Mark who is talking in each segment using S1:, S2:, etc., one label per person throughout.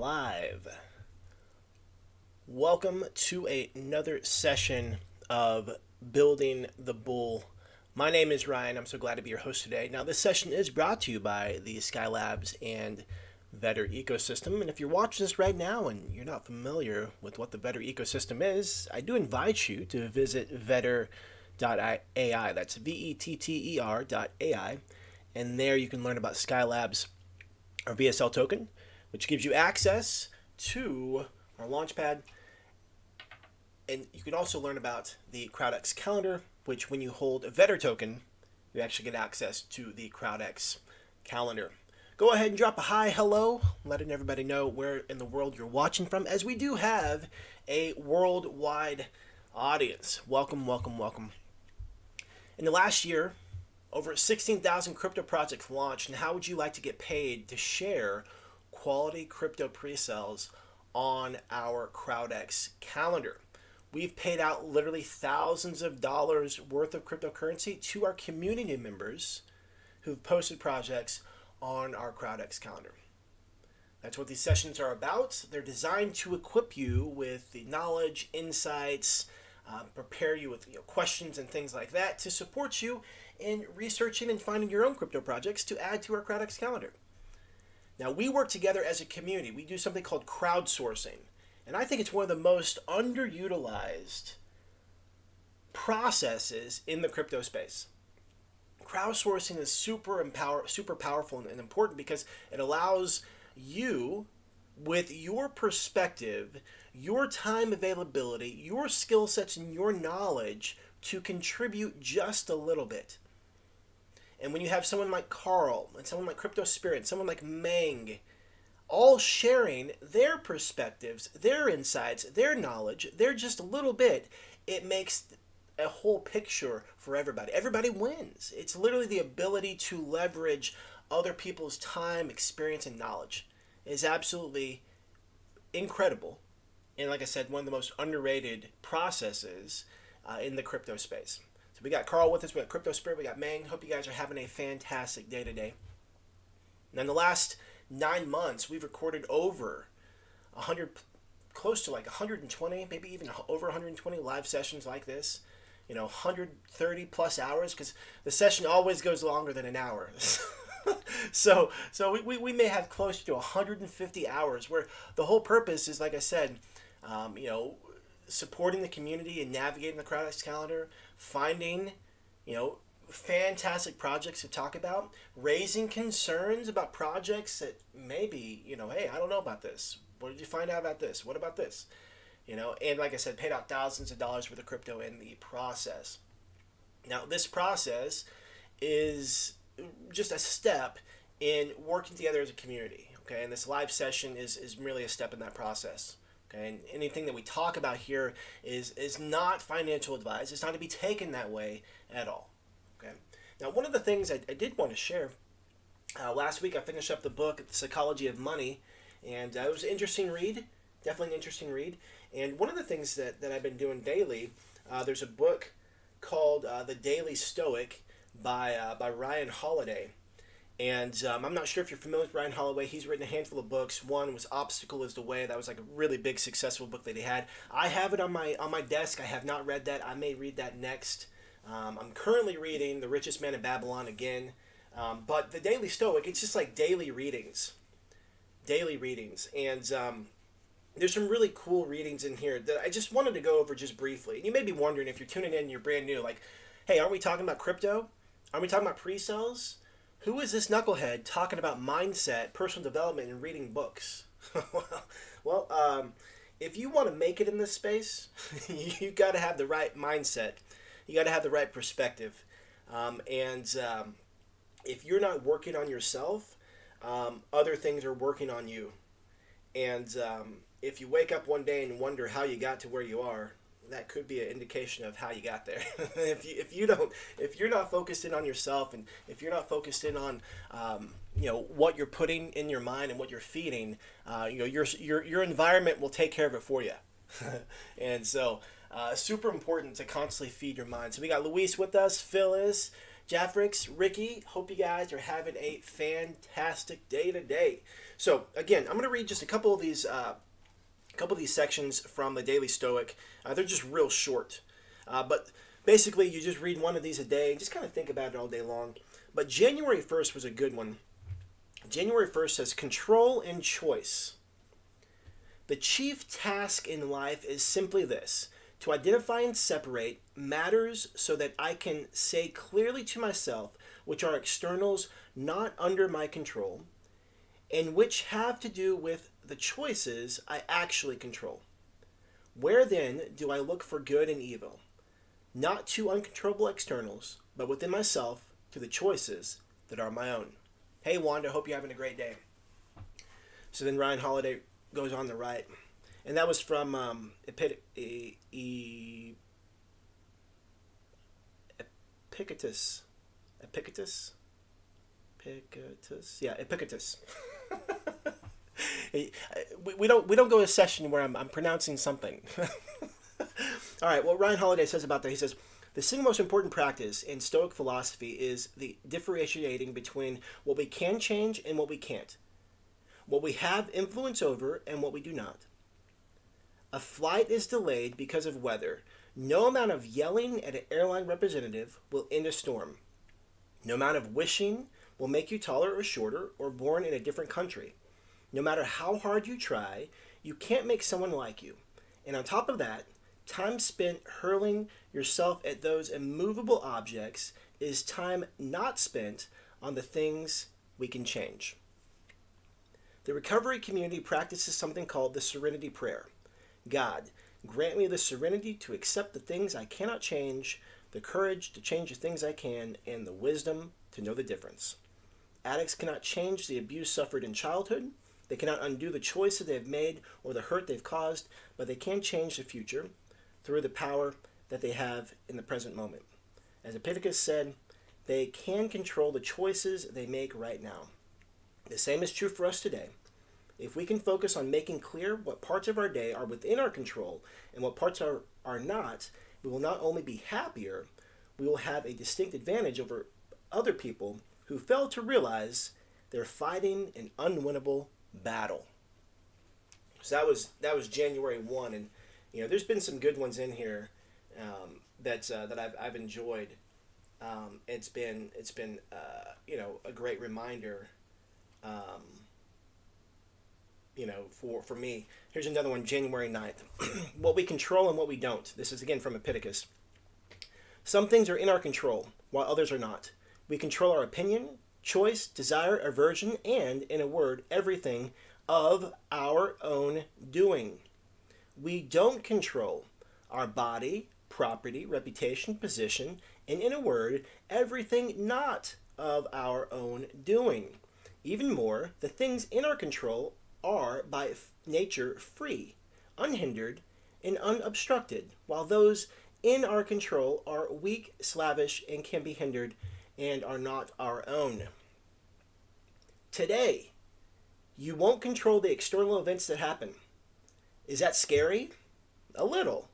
S1: live. Welcome to another session of Building the Bull. My name is Ryan. I'm so glad to be your host today. Now, this session is brought to you by the Skylabs and Vetter ecosystem. And if you're watching this right now and you're not familiar with what the Vetter ecosystem is, I do invite you to visit vetter.ai. That's vetter.ai. And there you can learn about Skylabs, our VSL token, which gives you access to our launchpad. And you can also learn about the CrowdX Calendar, which when you hold a Vetter token, you actually get access to the CrowdX Calendar. Go ahead and drop a hi, hello, letting everybody know where in the world you're watching from, as we do have a worldwide audience. Welcome, welcome, welcome. In the last year, over 16,000 crypto projects launched, and how would you like to get paid to share quality crypto pre-sales on our CrowdX Calendar? We've paid out literally thousands of dollars worth of cryptocurrency to our community members who've posted projects on our CrowdX Calendar. That's what these sessions are about. They're designed to equip you with the knowledge, insights, prepare you with questions and things like that to support you in researching and finding your own crypto projects to add to our CrowdX Calendar. Now, we work together as a community. We do something called crowdsourcing. And I think it's one of the most underutilized processes in the crypto space. Crowdsourcing is super powerful and important because it allows you, with your perspective, your time availability, your skill sets, and your knowledge to contribute just a little bit. And when you have someone like Carl, and someone like Crypto Spirit, someone like Mang, all sharing their perspectives, their insights, their knowledge, they're just a little bit, it makes a whole picture for everybody. Everybody wins. It's literally the ability to leverage other people's time, experience, and knowledge. It is absolutely incredible. And like I said, one of the most underrated processes in the crypto space. So we got Carl with us, we got Crypto Spirit, we got Mang. Hope you guys are having a fantastic day today. Now, in the last 9 months, we've recorded over 100, close to like 120, maybe even over 120 live sessions like this. 130 plus hours, because the session always goes longer than an hour. so we may have close to 150 hours where the whole purpose is, like I said, supporting the community and navigating the CrowdX Calendar, finding, fantastic projects to talk about, raising concerns about projects that maybe, hey, I don't know about this. What did you find out about this? What about this? And like I said, paid out thousands of dollars worth of crypto in the process. Now, this process is just a step in working together as a community, okay? And this live session is really a step in that process, okay? And anything that we talk about here is not financial advice. It's not to be taken that way at all, okay? Now, one of the things I did want to share, last week I finished up the book, The Psychology of Money, and it was an interesting read, definitely an interesting read. And one of the things that I've been doing daily, there's a book called The Daily Stoic by Ryan Holiday. And I'm not sure if you're familiar with Ryan Holiday. He's written a handful of books. One was Obstacle is the Way. That was like a really big, successful book that he had. I have it on my desk. I have not read that. I may read that next. I'm currently reading The Richest Man in Babylon again. But The Daily Stoic, it's just like daily readings. And there's some really cool readings in here that I just wanted to go over just briefly. And you may be wondering, if you're tuning in and you're brand new, like, hey, aren't we talking about crypto? Aren't we talking about pre-sales? Who is this knucklehead talking about mindset, personal development, and reading books? well, if you want to make it in this space, you got to have the right mindset. You got to have the right perspective. And if you're not working on yourself, other things are working on you. And if you wake up one day and wonder how you got to where you are, that could be an indication of how you got there. if you're not focused in on yourself, and if you're not focused in on what you're putting in your mind and what you're feeding, your environment will take care of it for you. And so super important to constantly feed your mind. So we got Luis with us, Phyllis, Jaffrix, Ricky, hope you guys are having a fantastic day today. So again, I'm going to read just a couple of these sections from the Daily Stoic. They're just real short, but basically you just read one of these a day and just kind of think about it all day long. But January 1st was a good one. January 1st says control and choice. The chief task in life is simply this: to identify and separate matters so that I can say clearly to myself which are externals not under my control and which have to do with the choices I actually control. Where then do I look for good and evil? Not to uncontrollable externals, but within myself to the choices that are my own. Hey Wanda, hope you're having a great day. So then Ryan Holiday goes on to write, and that was from Epictetus. Yeah, Epictetus. we don't go to a session where I'm pronouncing something. All right, what Ryan Holiday says about that, he says, the single most important practice in Stoic philosophy is the differentiating between what we can change and what we can't, what we have influence over and what we do not. A flight is delayed because of weather. No amount of yelling at an airline representative will end a storm. No amount of wishing will make you taller or shorter or born in a different country. No matter how hard you try, you can't make someone like you. And on top of that, time spent hurling yourself at those immovable objects is time not spent on the things we can change. The recovery community practices something called the Serenity Prayer. God, grant me the serenity to accept the things I cannot change, the courage to change the things I can, and the wisdom to know the difference. Addicts cannot change the abuse suffered in childhood. They cannot undo the choices they've made or the hurt they've caused, but they can change the future through the power that they have in the present moment. As Epictetus said, they can control the choices they make right now. The same is true for us today. If we can focus on making clear what parts of our day are within our control and what parts are not, we will not only be happier, we will have a distinct advantage over other people who fail to realize they're fighting an unwinnable battle. So that was January 1, and there's been some good ones in here that I've enjoyed. It's been a great reminder. For me. Here's another one, January 9th. What we control and what we don't. This is again from Epictetus. Some things are in our control, while others are not. We control our opinion, choice, desire, aversion, and, in a word, everything of our own doing. We don't control our body, property, reputation, position, and, in a word, everything not of our own doing. Even more, the things in our control are by nature free, unhindered, and unobstructed, while those in our control are weak, slavish, and can be hindered and are not our own. Today, you won't control the external events that happen. Is that scary? A little.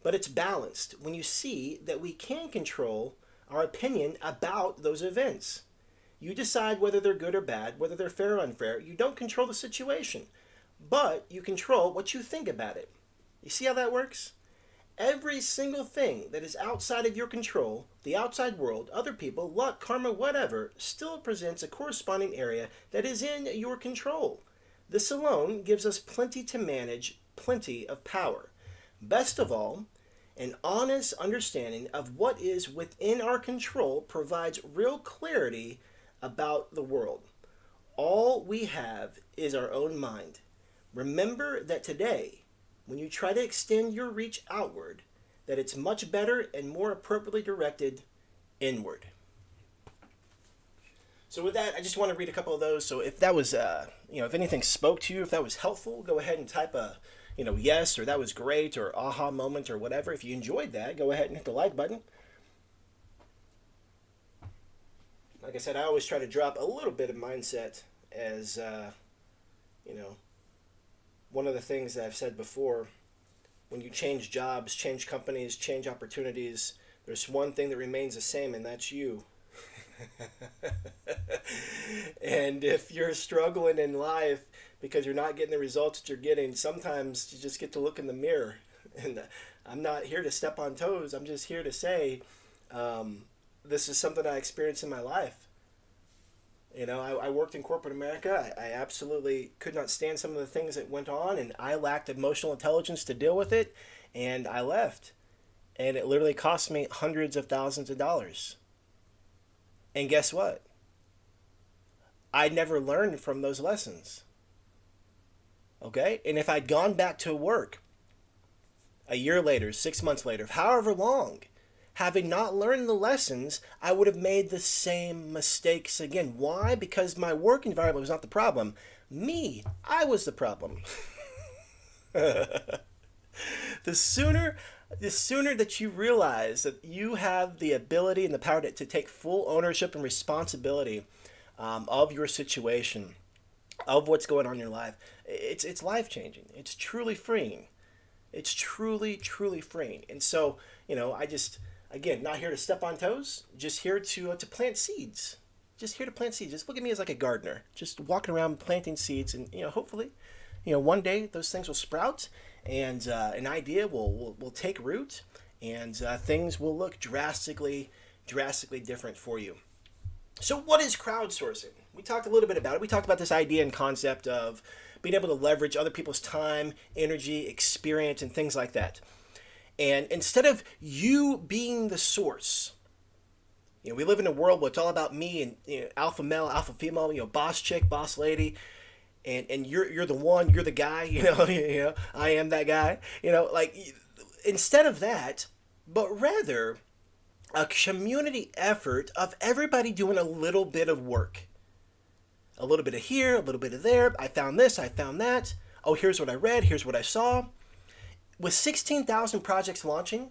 S1: But it's balanced when you see that we can control our opinion about those events. You decide whether they're good or bad, whether they're fair or unfair. You don't control the situation, but you control what you think about it. You see how that works? Every single thing that is outside of your control, the outside world, other people, luck, karma, whatever, still presents a corresponding area that is in your control. This alone gives us plenty to manage, plenty of power. Best of all, an honest understanding of what is within our control provides real clarity about the world. All we have is our own mind. Remember that today, when you try to extend your reach outward, that it's much better and more appropriately directed inward. So with that, I just want to read a couple of those. So if that was, if anything spoke to you, if that was helpful, go ahead and type a, yes, or that was great, or aha moment, or whatever. If you enjoyed that, go ahead and hit the like button. Like I said, I always try to drop a little bit of mindset as, one of the things that I've said before, when you change companies, change opportunities, there's one thing that remains the same, and that's you. And if you're struggling in life because you're not getting the results that you're getting, sometimes you just get to look in the mirror. And I'm not here to step on toes. I'm just here to say this is something I experienced in my life. I worked in corporate America. I absolutely could not stand some of the things that went on, and I lacked emotional intelligence to deal with it, and I left. And it literally cost me hundreds of thousands of dollars. And guess what? I never learned from those lessons. Okay? And if I'd gone back to work a year later, 6 months later, however long, having not learned the lessons, I would have made the same mistakes again. Why? Because my work environment was not the problem. Me, I was the problem. the sooner the sooner that you realize that you have the ability and the power to take full ownership and responsibility of your situation, of what's going on in your life, it's life changing. It's truly freeing. It's truly, truly freeing. And so, I just, again, not here to step on toes, just here to plant seeds. Just here to plant seeds. Just look at me as like a gardener, just walking around planting seeds, and hopefully, one day those things will sprout, and an idea will take root, and things will look drastically different for you. So, what is crowdsourcing? We talked a little bit about it. We talked about this idea and concept of being able to leverage other people's time, energy, experience, and things like that. And instead of you being the source, we live in a world where it's all about me and alpha male, alpha female, boss chick, boss lady, and you're the one, you're the guy, I am that guy, instead of that, but rather a community effort of everybody doing a little bit of work. A little bit of here, a little bit of there. I found this, I found that. Oh, here's what I read, here's what I saw. With 16,000 projects launching,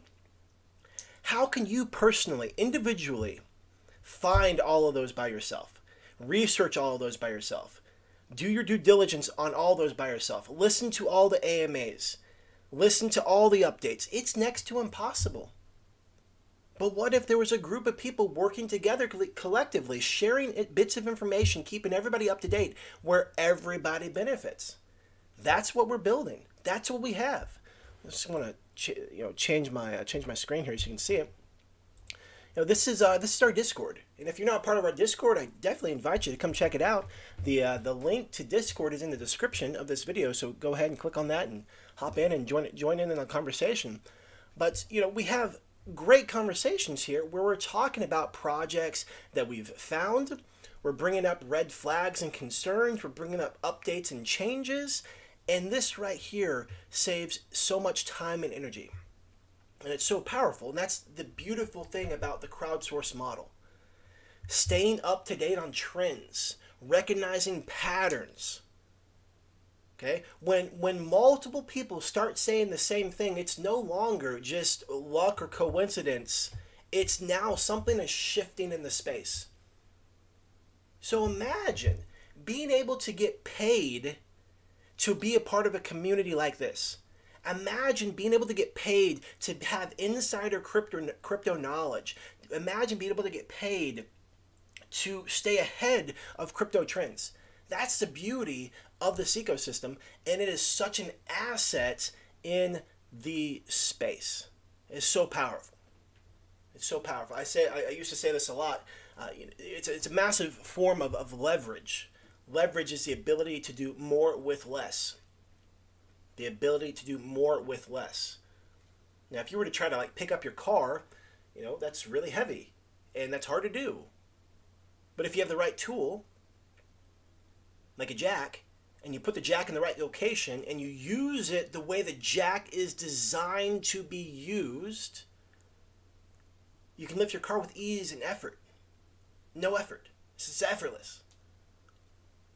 S1: how can you personally, individually, find all of those by yourself? Research all of those by yourself. Do your due diligence on all those by yourself. Listen to all the AMAs. Listen to all the updates. It's next to impossible. But what if there was a group of people working together collectively, sharing bits of information, keeping everybody up to date, where everybody benefits? That's what we're building. That's what we have. I just want to change my screen here so you can see it. This is our Discord, and if you're not part of our Discord, I definitely invite you to come check it out. The link to Discord is in the description of this video, so go ahead and click on that and hop in and join in the conversation. But we have great conversations here where we're talking about projects that we've found. We're bringing up red flags and concerns. We're bringing up updates and changes. And this right here saves so much time and energy. And it's so powerful. And that's the beautiful thing about the crowdsource model. Staying up to date on trends, recognizing patterns. Okay? When multiple people start saying the same thing, it's no longer just luck or coincidence. It's now something is shifting in the space. So imagine being able to get paid to be a part of a community like this. Imagine being able to get paid to have insider crypto knowledge. Imagine being able to get paid to stay ahead of crypto trends. That's the beauty of this ecosystem, and it is such an asset in the space. It's so powerful. It's so powerful. I used to say this a lot. It's a massive form of leverage. Leverage is the ability to do more with less. The ability to do more with less. Now, if you were to try to pick up your car, that's really heavy, and that's hard to do. But if you have the right tool, like a jack, and you put the jack in the right location, and you use it the way the jack is designed to be used, you can lift your car with ease and effort. No effort. It's effortless.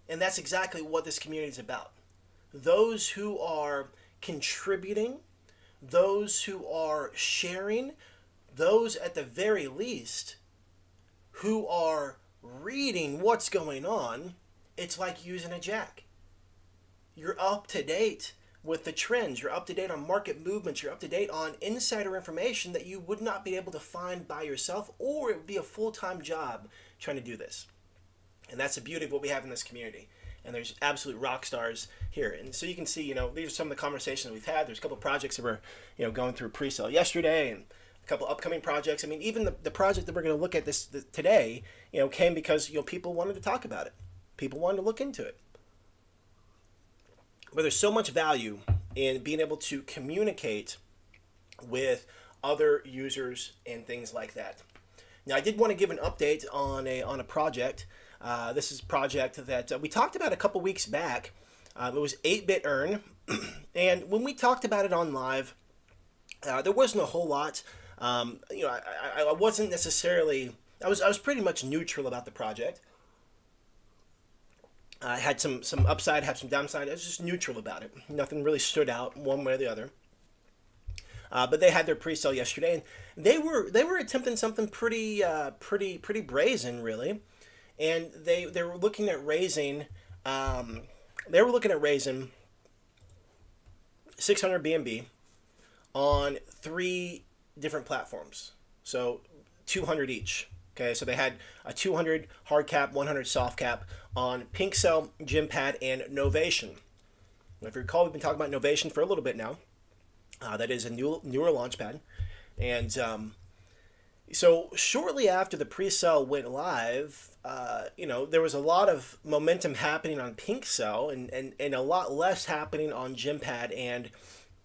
S1: And that's exactly what this community is about. Those who are contributing, those who are sharing, those at the very least who are reading what's going on. It's like using a jack. You're up to date with the trends. You're up to date on market movements. You're up to date on insider information that you would not be able to find by yourself, or it would be a full-time job trying to do this. And that's the beauty of what we have in this community. And there's absolute rock stars here. And so you can see, these are some of the conversations we've had. There's a couple of projects that were, going through pre-sale yesterday, and a couple upcoming projects. I mean, even the project that we're going to look at today, came because, people wanted to talk about it. People wanted to look into it. But there's so much value in being able to communicate with other users and things like that. Now, I did want to give an update on a project. This is a project that we talked about a couple weeks back. It was 8-bit earn, and when we talked about it on live, there wasn't a whole lot. I wasn't necessarily. I was pretty much neutral about the project. I had some upside, had some downside. I was just neutral about it. Nothing really stood out one way or the other. But they had their pre-sale yesterday, and they were attempting something pretty brazen, really. And they were looking at raising 600 BNB on 3 different platforms, so 200 each. Okay, so they had a 200 hard cap, 100 soft cap on PinkCell, Gympad, and Novation. Now, if you recall, we've been talking about Novation for a little bit now. That is a newer launchpad, and so shortly after the pre-sale went live, there was a lot of momentum happening on PinkCell and a lot less happening on Gympad and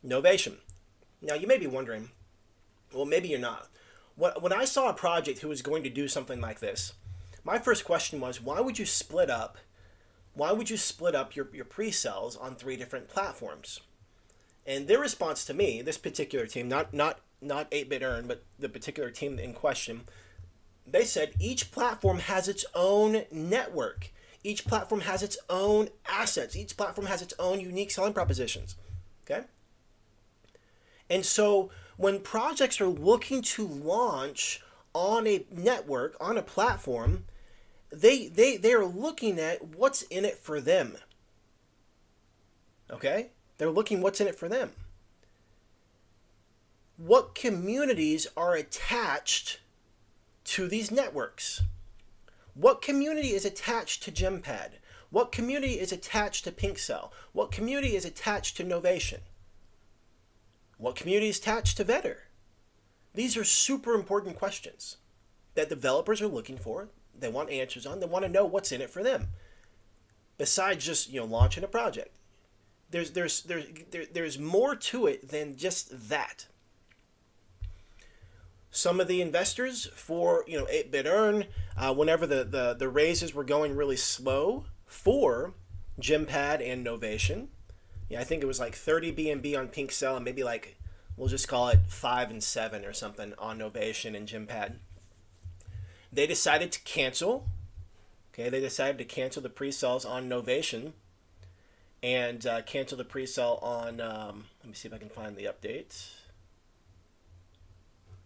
S1: Novation. Now, you may be wondering, well, maybe you're not. When I saw a project who was going to do something like this, my first question was, why would you split up your pre-sales on 3 different platforms? And their response to me, this particular team, not 8-bit earn, but the particular team in question, they said each platform has its own network. Each platform has its own assets. Each platform has its own unique selling propositions. Okay? And so when projects are looking to launch on a network, on a platform, they are looking at what's in it for them. Okay? They're looking what's in it for them. What communities are attached to these networks? What community is attached to Gympad? What community is attached to PinkCell? What community is attached to Novation? What community is attached to Vetter? These are super important questions that developers are looking for. They want answers on. They want to know what's in it for them. Besides just launching a project, there's more to it than just that. Some of the investors for 8-bit earn, whenever the raises were going really slow for Gympad and Novation, I think it was like 30 BNB on PinkCell and maybe we'll just call it 5 and 7 or something on Novation and Gympad. They decided to cancel. Okay, they decided to cancel the pre-sales on Novation and cancel the pre-sale on. Let me see if I can find the update.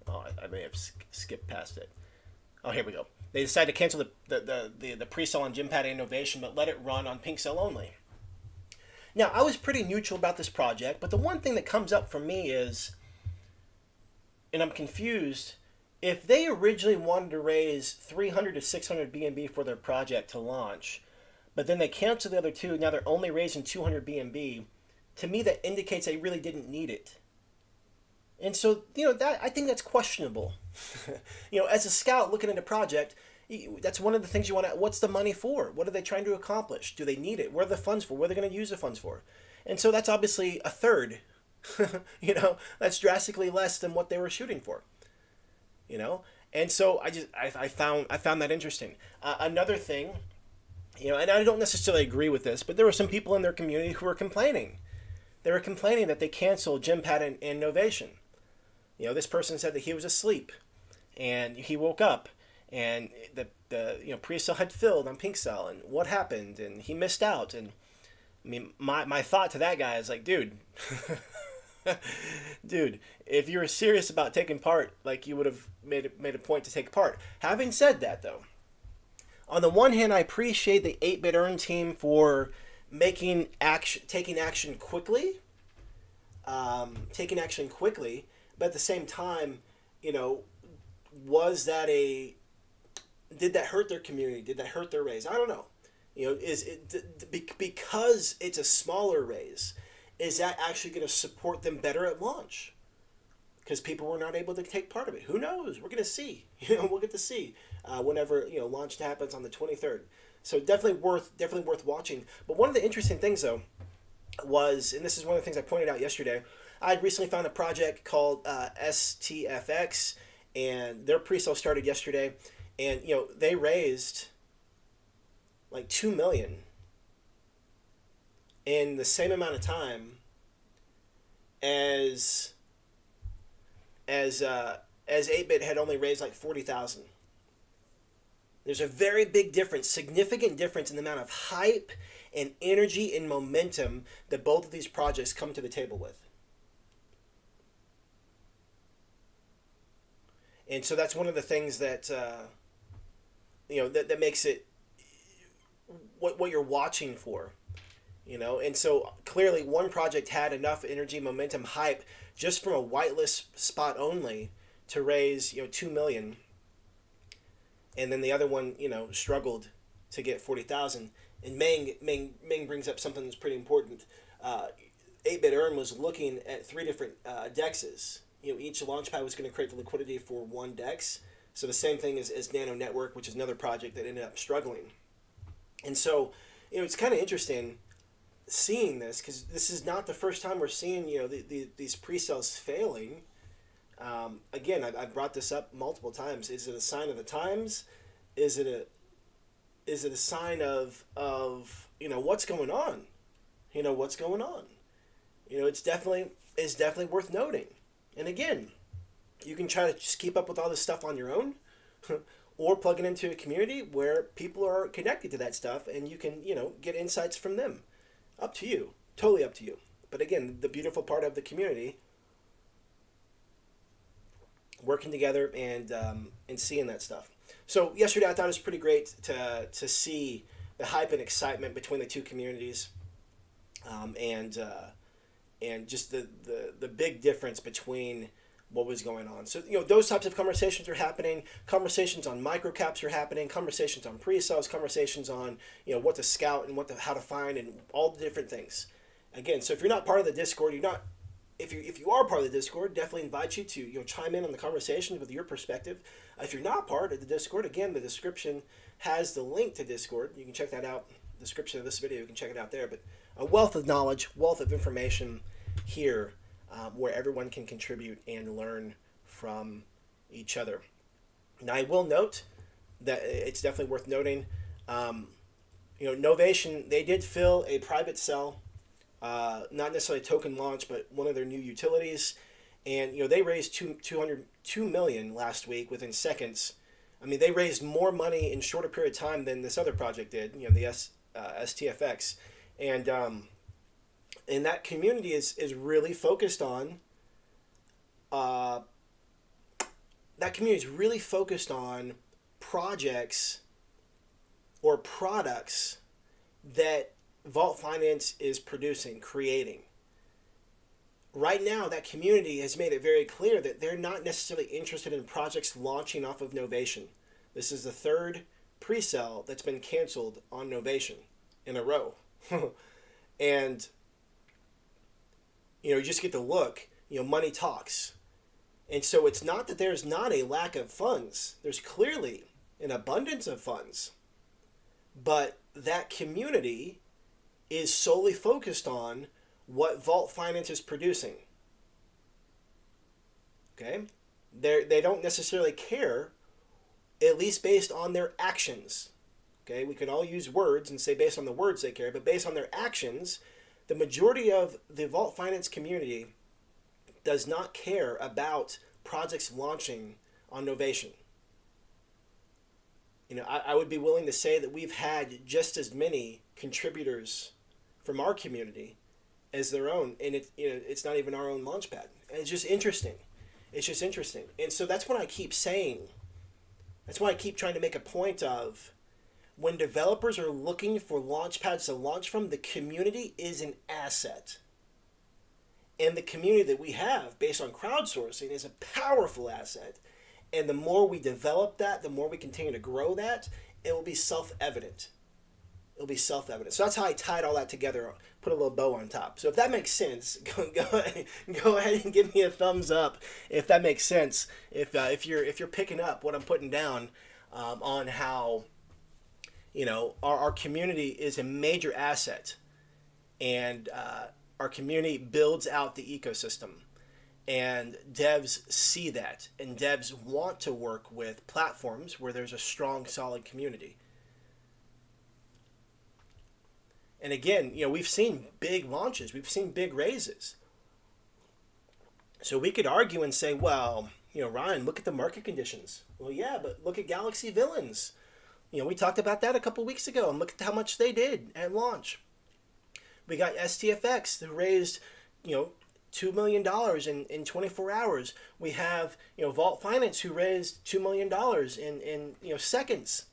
S1: Oh, I may have skipped past it. Oh, here we go. They decided to cancel the pre-sale on Gympad and Novation, but let it run on PinkCell only. Now, I was pretty neutral about this project, but the one thing that comes up for me is, and I'm confused, if they originally wanted to raise 300 to 600 BNB for their project to launch, but then they canceled the other 2, now they're only raising 200 BNB, to me that indicates they really didn't need it. And so, that I think that's questionable. As a scout looking at a project, that's one of the things you want to, what's the money for? What are they trying to accomplish? Do they need it? What are the funds for? What are they going to use the funds for? And so that's obviously a third. That's drastically less than what they were shooting for. And so I found that interesting. Another thing, and I don't necessarily agree with this, but there were some people in their community who were complaining. They were complaining that they canceled Gympad and Novation. This person said that he was asleep, and he woke up, and the pre-sale had filled on PinkCell, and what happened, and he missed out. And I mean, my thought to that guy is like, dude, if you were serious about taking part, you would have made a point to take part. Having said that, though, on the one hand, I appreciate the 8-bit earn team for taking action quickly, but at the same time, was that a did that hurt their community? Did that hurt their raise? I don't know. Is it because it's a smaller raise? Is that actually going to support them better at launch? Because people were not able to take part of it. Who knows? We're going to see. We'll get to see whenever launch happens on the 23rd. So definitely worth watching. But one of the interesting things though was, and this is one of the things I pointed out yesterday, I had recently found a project called STFX, and their pre-sale started yesterday, and they raised like 2 million in the same amount of time as 8-bit had only raised like 40,000. There's a very big difference, significant difference in the amount of hype and energy and momentum that both of these projects come to the table with. And so that's one of the things that that makes it what you're watching for. And so clearly one project had enough energy, momentum, hype just from a whitelist spot only to raise 2 million, and then the other one struggled to get 40,000. And Ming brings up something that's pretty important. 8-bit Earn was looking at 3 different dexes. Each launchpad was going to create the liquidity for one dex. So the same thing as Nano Network, which is another project that ended up struggling. And so it's kind of interesting seeing this, because this is not the first time we're seeing these pre-sales failing. Again, I've brought this up multiple times. Is it a sign of the times? Is it a sign of what's going on? What's going on? It's definitely worth noting. And again, you can try to just keep up with all this stuff on your own, or plug it into a community where people are connected to that stuff, and you can get insights from them. Up to you, totally up to you. But again, the beautiful part of the community, working together and seeing that stuff. So yesterday I thought it was pretty great to see the hype and excitement between the two communities, and just the big difference between what was going on. So those types of conversations are happening. Conversations on microcaps are happening. Conversations on pre-sales. Conversations on what to scout and how to find and all the different things. Again, so if you're not part of the Discord, if you are part of the Discord, definitely invite you to chime in on the conversation with your perspective. If you're not part of the Discord, again, the description has the link to Discord. You can check that out. The description of this video, you can check it out there. But a wealth of knowledge, wealth of information here, where everyone can contribute and learn from each other. Now, I will note that it's definitely worth noting, Novation, they did fill a private sell, not necessarily a token launch, but one of their new utilities. And, they raised $2 million last week within seconds. I mean, they raised more money in shorter period of time than this other project did, the STFX. And that community is really focused on projects or products that Vault Finance is producing, creating. Right now, that community has made it very clear that they're not necessarily interested in projects launching off of Novation. This is the third pre-sale that's been canceled on Novation in a row. And you just get to look, money talks. And so it's not that there's not a lack of funds. There's clearly an abundance of funds. But that community is solely focused on what Vault Finance is producing. Okay? They don't necessarily care, at least based on their actions. Okay? We can all use words and say based on the words they care, but based on their actions, the majority of the Vault Finance community does not care about projects launching on Novation. I would be willing to say that we've had just as many contributors from our community as their own, and it's not even our own launchpad. And it's just interesting. And so that's what I keep saying. That's why I keep trying to make a point of, when developers are looking for launchpads to launch from, the community is an asset. And the community that we have based on crowdsourcing is a powerful asset. And the more we develop that, the more we continue to grow that, it will be self-evident. It'll be self-evident. So that's how I tied all that together, put a little bow on top. So if that makes sense, go ahead and give me a thumbs up if that makes sense. If you're picking up what I'm putting down on how our community is a major asset, and our community builds out the ecosystem. And devs see that, and devs want to work with platforms where there's a strong, solid community. And again, we've seen big launches, we've seen big raises. So we could argue and say, well, Ryan, look at the market conditions. Well, yeah, but look at Galaxy Villains. We talked about that a couple weeks ago, and look at how much they did at launch. We got STFX that raised, $2 million in 24 hours. We have, Vault Finance who raised $2 million in seconds.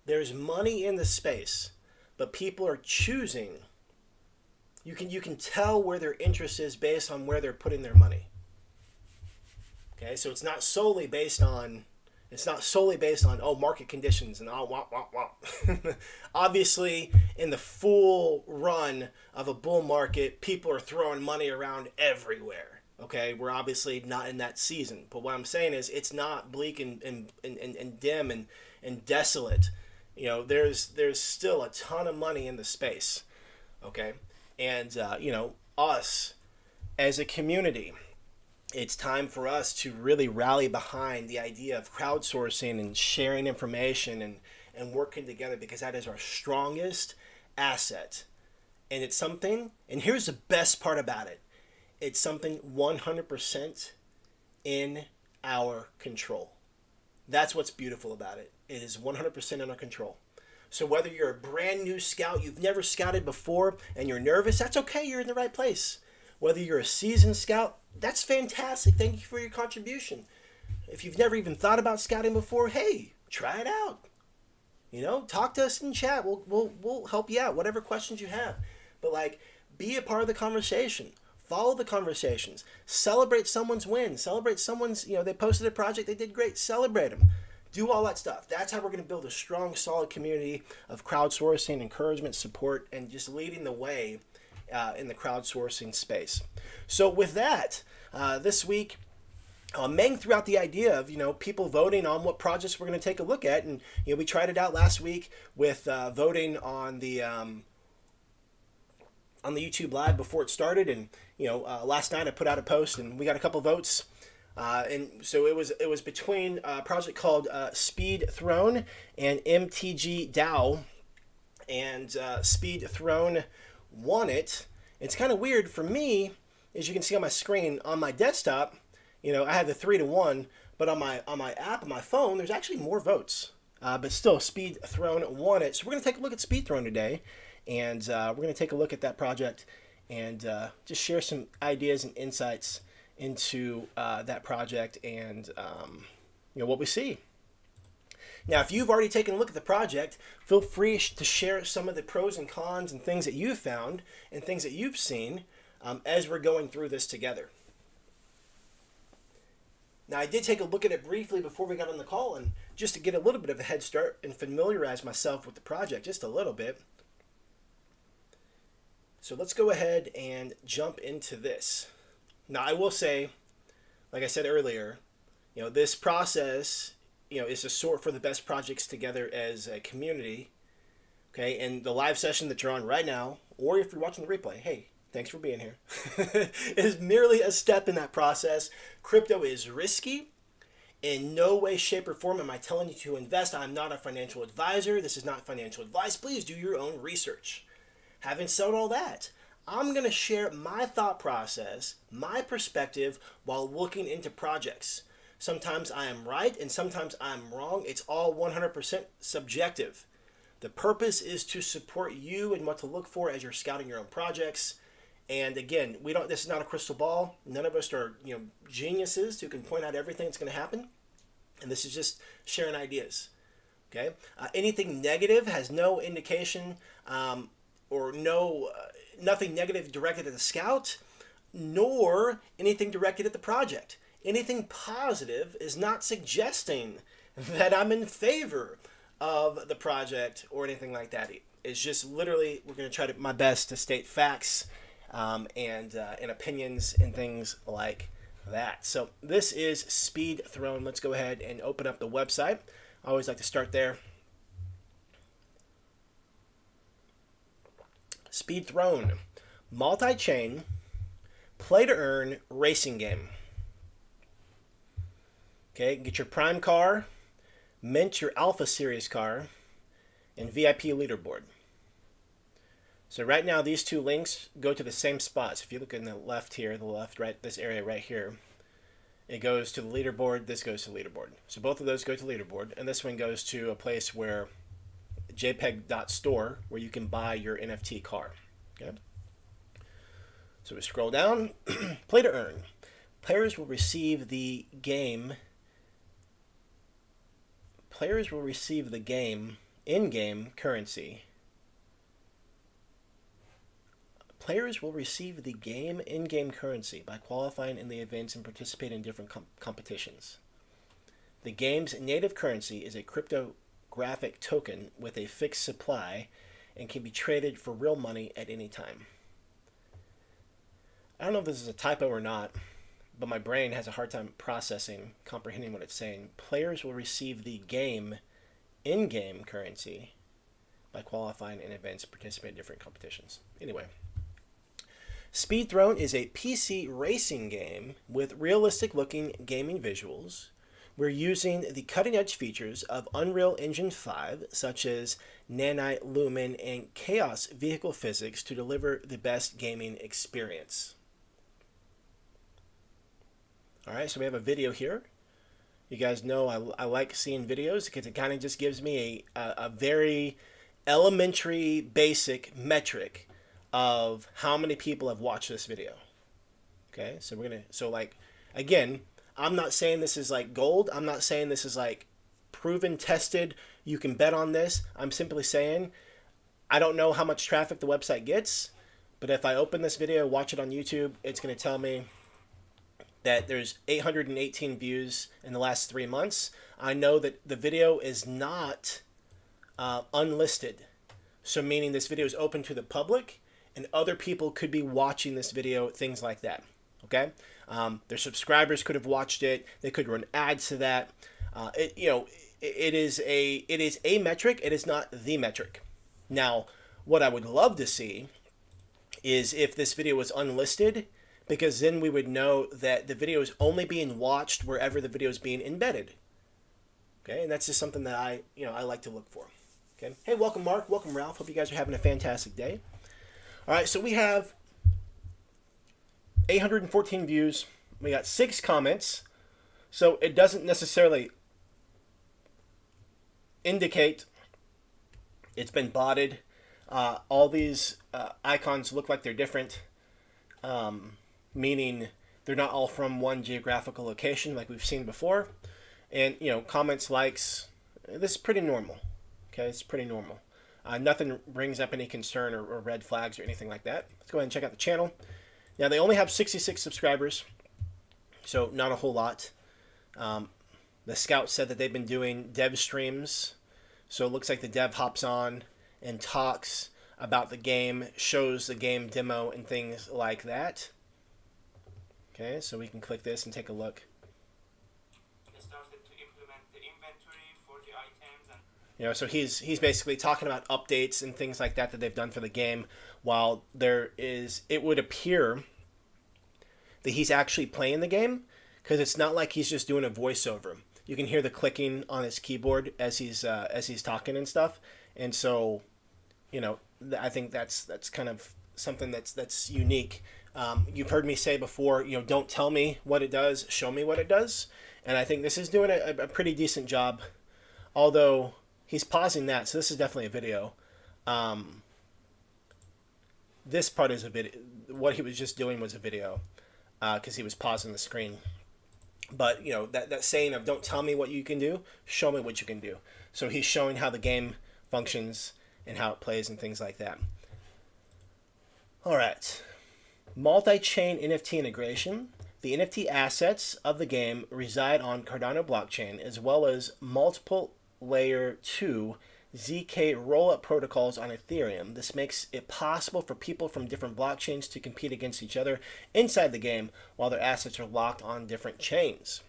S1: There's money in the space, but people are choosing. You can tell where their interest is based on where they're putting their money. Okay, so it's not solely based on market conditions and Obviously, in the full run of a bull market, people are throwing money around everywhere. Okay, we're obviously not in that season. But what I'm saying is, it's not bleak and dim and desolate. There's still a ton of money in the space. Okay, and us as a community, it's time for us to really rally behind the idea of crowdsourcing and sharing information and working together, because that is our strongest asset. And it's something, and here's the best part about it, it's something 100% in our control. That's what's beautiful about it. It is 100% in our control. So whether you're a brand new scout, you've never scouted before, and you're nervous, that's okay, you're in the right place. Whether you're a seasoned scout, that's fantastic. Thank you for your contribution. If you've never even thought about scouting before, hey, try it out. Talk to us in chat. We'll help you out, whatever questions you have. But be a part of the conversation. Follow the conversations. Celebrate someone's win. Celebrate someone's, they posted a project, they did great. Celebrate them. Do all that stuff. That's how we're going to build a strong, solid community of crowdsourcing, encouragement, support, and just leading the way in the crowdsourcing space. So with that, this week, Meng threw out the idea of people voting on what projects we're going to take a look at, and we tried it out last week with voting on the YouTube live before it started, and last night I put out a post and we got a couple votes, and so it was between a project called Speed Throne and MTG DAO, and Speed Throne won it. It's kind of weird for me, as you can see on my screen on my desktop. I had the 3-1, but on my app on my phone, there's actually more votes. But still, Speed Throne won it. So we're going to take a look at Speed Throne today, and we're going to take a look at that project and just share some ideas and insights into that project and what we see. Now, if you've already taken a look at the project, feel free to share some of the pros and cons and things that you've found and things that you've seen as we're going through this together. Now, I did take a look at it briefly before we got on the call, and just to get a little bit of a head start and familiarize myself with the project just a little bit. So let's go ahead and jump into this. Now, I will say, like I said earlier, this process is to sort for the best projects together as a community. Okay, and the live session that you're on right now, or if you're watching the replay, hey, thanks for being here. It is merely a step in that process. Crypto is risky. In no way, shape, or form am I telling you to invest. I'm not a financial advisor. This is not financial advice. Please do your own research. Having said all that, I'm going to share my thought process, my perspective while looking into projects. Sometimes I am right and sometimes I'm wrong. It's all 100% subjective. The purpose is to support you and what to look for as you're scouting your own projects. And again, this is not a crystal ball. None of us are, geniuses who can point out everything that's going to happen. And this is just sharing ideas. Okay. Anything negative has no indication or nothing negative directed at the scout, nor anything directed at the project. Anything positive is not suggesting that I'm in favor of the project or anything like that. It's just literally we're going to try to my best to state facts and opinions and things like that. So this is Speed Throne. Let's go ahead and open up the website. I always like to start there. Speed Throne, multi-chain, play-to-earn racing game. Okay, get your Prime car, mint your Alpha Series car, and VIP leaderboard. So right now, these two links go to the same spots. If you look in the left here, the left, right, this area right here, it goes to the leaderboard, this goes to leaderboard. So both of those go to leaderboard, and this one goes to a place where jpeg.store, where you can buy your NFT car. Okay. So we scroll down, play to earn. Players will receive the game. Players will receive the game in-game currency. Players will receive the game in-game currency by qualifying in the events and participating in different competitions. The game's native currency is a cryptographic token with a fixed supply and can be traded for real money at any time. I don't know if this is a typo or not, but my brain has a hard time comprehending what it's saying. Players will receive the game in-game currency by qualifying in events and participating in different competitions. Anyway. Speed Throne is a PC racing game with realistic-looking gaming visuals. We're using the cutting-edge features of Unreal Engine 5, such as Nanite, Lumen, and Chaos vehicle physics to deliver the best gaming experience. All right, so we have a video here. You guys know I like seeing videos because it kind of just gives me a very elementary, basic metric of how many people have watched this video. Okay, so again, I'm not saying this is like gold. I'm not saying this is like proven, tested. You can bet on this. I'm simply saying I don't know how much traffic the website gets, but if I open this video, watch it on YouTube, it's going to tell me that there's 818 views in the last 3 months. I know that the video is not unlisted. So meaning this video is open to the public and other people could be watching this video, things like that. Okay? Their subscribers could have watched it. They could run ads to that. It is a metric. It is not the metric. Now, what I would love to see is if this video was unlisted, because then we would know that the video is only being watched wherever the video is being embedded. Okay, and that's just something that I like to look for. Okay. Hey, welcome Mark, welcome Ralph. Hope you guys are having a fantastic day. All right, so we have 814 views. We got 6 comments. So it doesn't necessarily indicate it's been botted. All these icons look like they're different, meaning they're not all from one geographical location like we've seen before. And, comments, likes, this is pretty normal. Okay, it's pretty normal. Nothing brings up any concern or red flags or anything like that. Let's go ahead and check out the channel. Now, they only have 66 subscribers, so not a whole lot. The scout said that they've been doing dev streams, so it looks like the dev hops on and talks about the game, shows the game demo and things like that. Okay, so we can click this and take a look. So he's basically talking about updates and things like that they've done for the game, while it would appear that he's actually playing the game, because it's not like he's just doing a voiceover. You can hear the clicking on his keyboard as he's talking and stuff, and so, I think that's kind of something that's unique. You've heard me say before, don't tell me what it does, show me what it does, and I think this is doing a pretty decent job, although he's pausing that, so this is definitely a video. This part is a video. What he was just doing was a video, because he was pausing the screen. But, that saying of don't tell me what you can do, show me what you can do. So he's showing how the game functions and how it plays and things like that. All right. Multi-chain NFT integration. The NFT assets of the game reside on Cardano blockchain as well as multiple layer 2 ZK rollup protocols on Ethereum. This makes it possible for people from different blockchains to compete against each other inside the game while their assets are locked on different chains.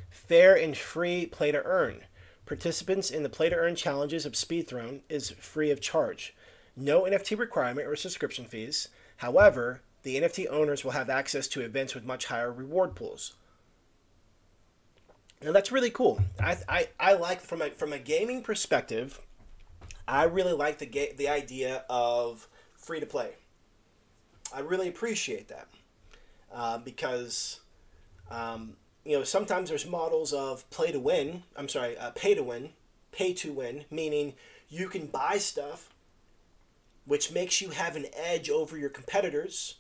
S1: Fair and free play to earn. Participants in the play to earn challenges of Speedthrone is free of charge. No NFT requirement or subscription fees. However, the NFT owners will have access to events with much higher reward pools. Now that's really cool. I like from a gaming perspective, I really like the idea of free to play. I really appreciate that because sometimes there's models of pay to win, meaning you can buy stuff which makes you have an edge over your competitors,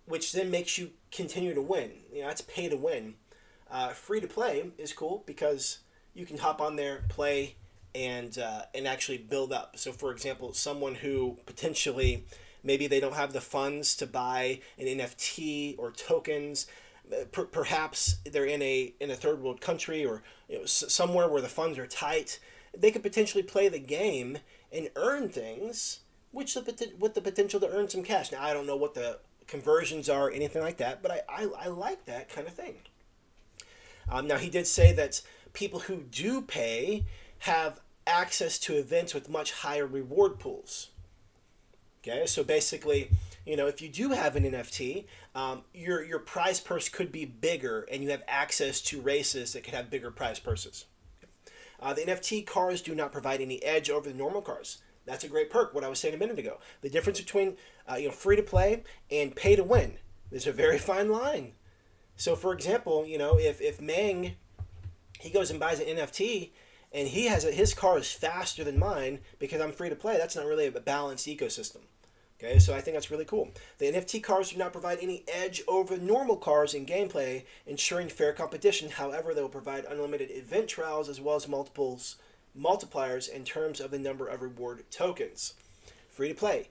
S1: which then makes you continue to win. That's pay to win. Free to play is cool because you can hop on there, play, and actually build up. So, for example, someone who potentially maybe they don't have the funds to buy an NFT or tokens. Perhaps they're in a third world country or somewhere where the funds are tight. They could potentially play the game and earn things, with the potential to earn some cash. Now, I don't know what the conversions are, anything like that, but I like that kind of thing. Now, he did say that people who do pay have access to events with much higher reward pools. Okay, so basically, if you do have an NFT, your prize purse could be bigger, and you have access to races that could have bigger prize purses. The NFT cars do not provide any edge over the normal cars. That's a great perk, what I was saying a minute ago. The difference between free to play and pay to win, there's a very fine line. So, for example, if Meng, he goes and buys an NFT, and he has his car is faster than mine because I'm free to play, that's not really a balanced ecosystem. Okay, so I think that's really cool. The NFT cars do not provide any edge over normal cars in gameplay, ensuring fair competition. However, they will provide unlimited event trials as well as multipliers in terms of the number of reward tokens. Free to play.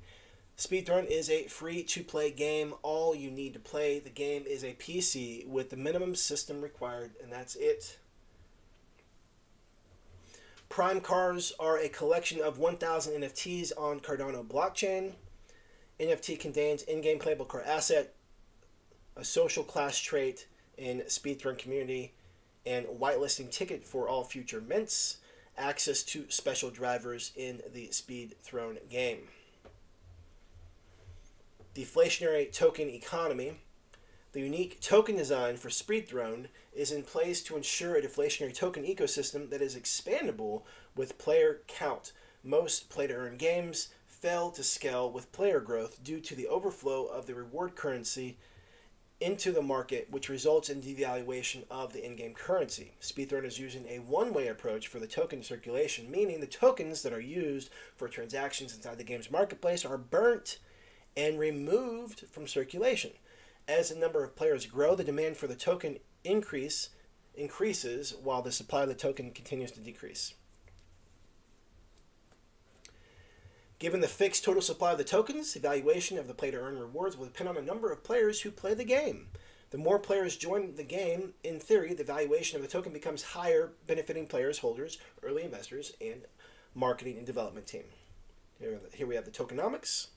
S1: Speedrun is a free-to-play game. All you need to play the game is a PC with the minimum system required, and that's it. Prime cars are a collection of 1,000 NFTs on Cardano blockchain. NFT contains in-game playable car asset, a social class trait in Speedrun community, and whitelisting ticket for all future mints, access to special drivers in the Speedrun game. Deflationary token economy. The unique token design for Speedrun is in place to ensure a deflationary token ecosystem that is expandable with player count. Most play-to-earn games fail to scale with player growth due to the overflow of the reward currency into the market, which results in devaluation of the in-game currency. Speedrun is using a one-way approach for the token circulation, meaning the tokens that are used for transactions inside the game's marketplace are burnt and removed from circulation. As the number of players grow, the demand for the token increases while the supply of the token continues to decrease. Given the fixed total supply of the tokens, the valuation of the play-to-earn rewards will depend on the number of players who play the game. The more players join the game, in theory, the valuation of the token becomes higher, benefiting players, holders, early investors, and marketing and development team. Here we have the tokenomics.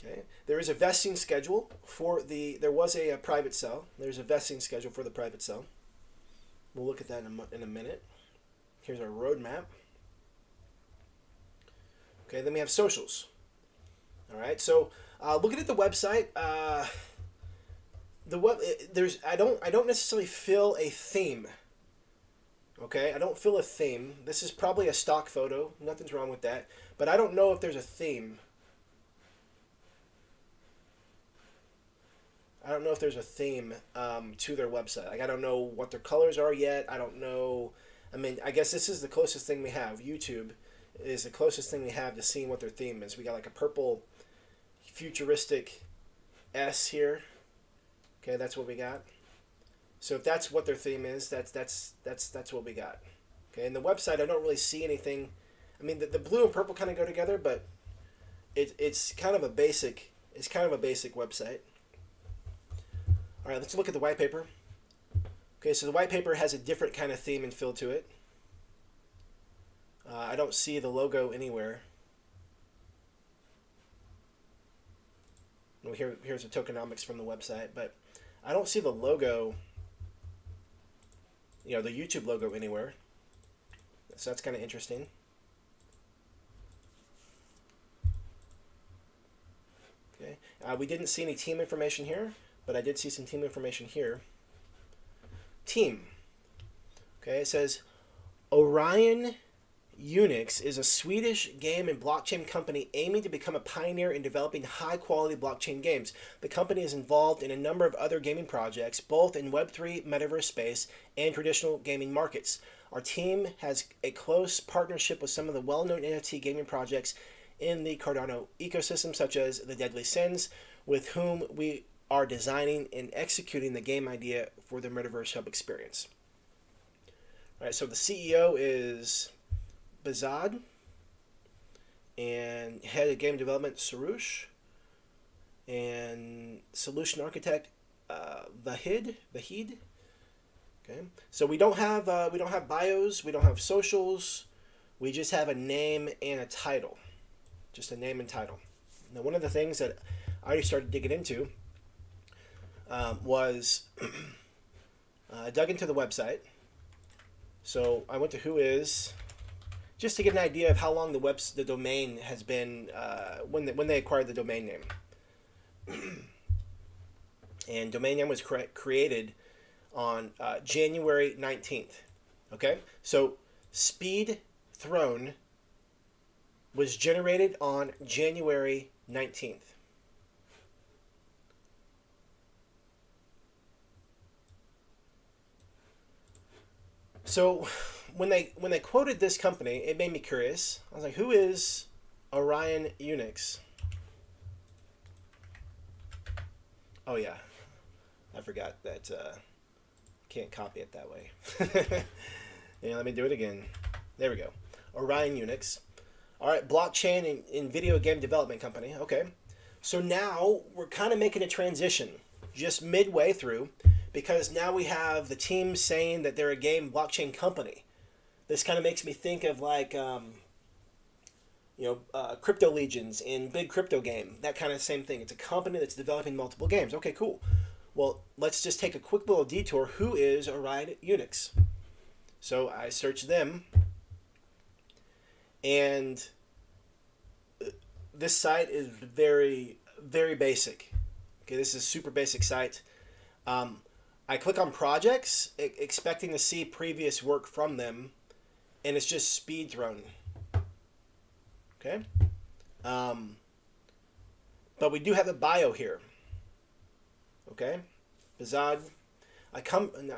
S1: Okay. There is a vesting schedule for there was a private sale. There's a vesting schedule for the private sale. We'll look at that in a minute. Here's our roadmap. Okay, then we have socials. All right, so looking at the website, I don't necessarily feel a theme. Okay, I don't feel a theme. This is probably a stock photo. Nothing's wrong with that, but I don't know if there's a theme. I don't know if there's a theme to their website. Like, I don't know what their colors are yet. I don't know. I mean, I guess this is the closest thing we have. YouTube is the closest thing we have to seeing what their theme is. We got like a purple futuristic S here. Okay, that's what we got. So if that's what their theme is, that's what we got. Okay, and the website, I don't really see anything. I mean, the blue and purple kind of go together, but it's kind of a basic It's kind of a basic website. All right, let's look at the white paper. Okay, so the white paper has a different kind of theme and feel to it. I don't see the logo anywhere. Well, here's the tokenomics from the website, but I don't see the logo, the YouTube logo anywhere. So that's kind of interesting. Okay, we didn't see any team information here, but I did see some team information here. Team. Okay, it says Orion Unix is a Swedish game and blockchain company aiming to become a pioneer in developing high-quality blockchain games. The company is involved in a number of other gaming projects, both in Web3 metaverse space and traditional gaming markets. Our team has a close partnership with some of the well-known NFT gaming projects in the Cardano ecosystem, such as the Deadly Sins, with whom we are designing and executing the game idea for the Metaverse Hub experience. All right, so the CEO is Bazad, and head of game development Sarush, and solution architect Vahid. Okay, so we don't have bios, we don't have socials, we just have a name and a title, just a name and title. Now, one of the things that I already started digging into was I dug into the website. So I went to Whois, just to get an idea of how long the domain has been when they acquired the domain name. And domain name was created on January 19th. Okay, so Speed Throne was generated on January 19th. So when they quoted this company, it made me curious. I was like, who is Orion Unix? Oh yeah, I forgot that can't copy it that way. Yeah, let me do it again. There we go. Orion Unix. All right, blockchain and video game development company. Okay, so now we're kind of making a transition, just midway through, because now we have the team saying that they're a game blockchain company. This kind of makes me think of like, Crypto Legions in Big Crypto Game. That kind of same thing. It's a company that's developing multiple games. Okay, cool. Well, let's just take a quick little detour. Who is Orion Unix? So I searched them, and this site is very, very basic. Okay, this is a super basic site. I click on projects, expecting to see previous work from them, and it's just Speed Throne. Okay? But we do have a bio here. Okay? Bazad.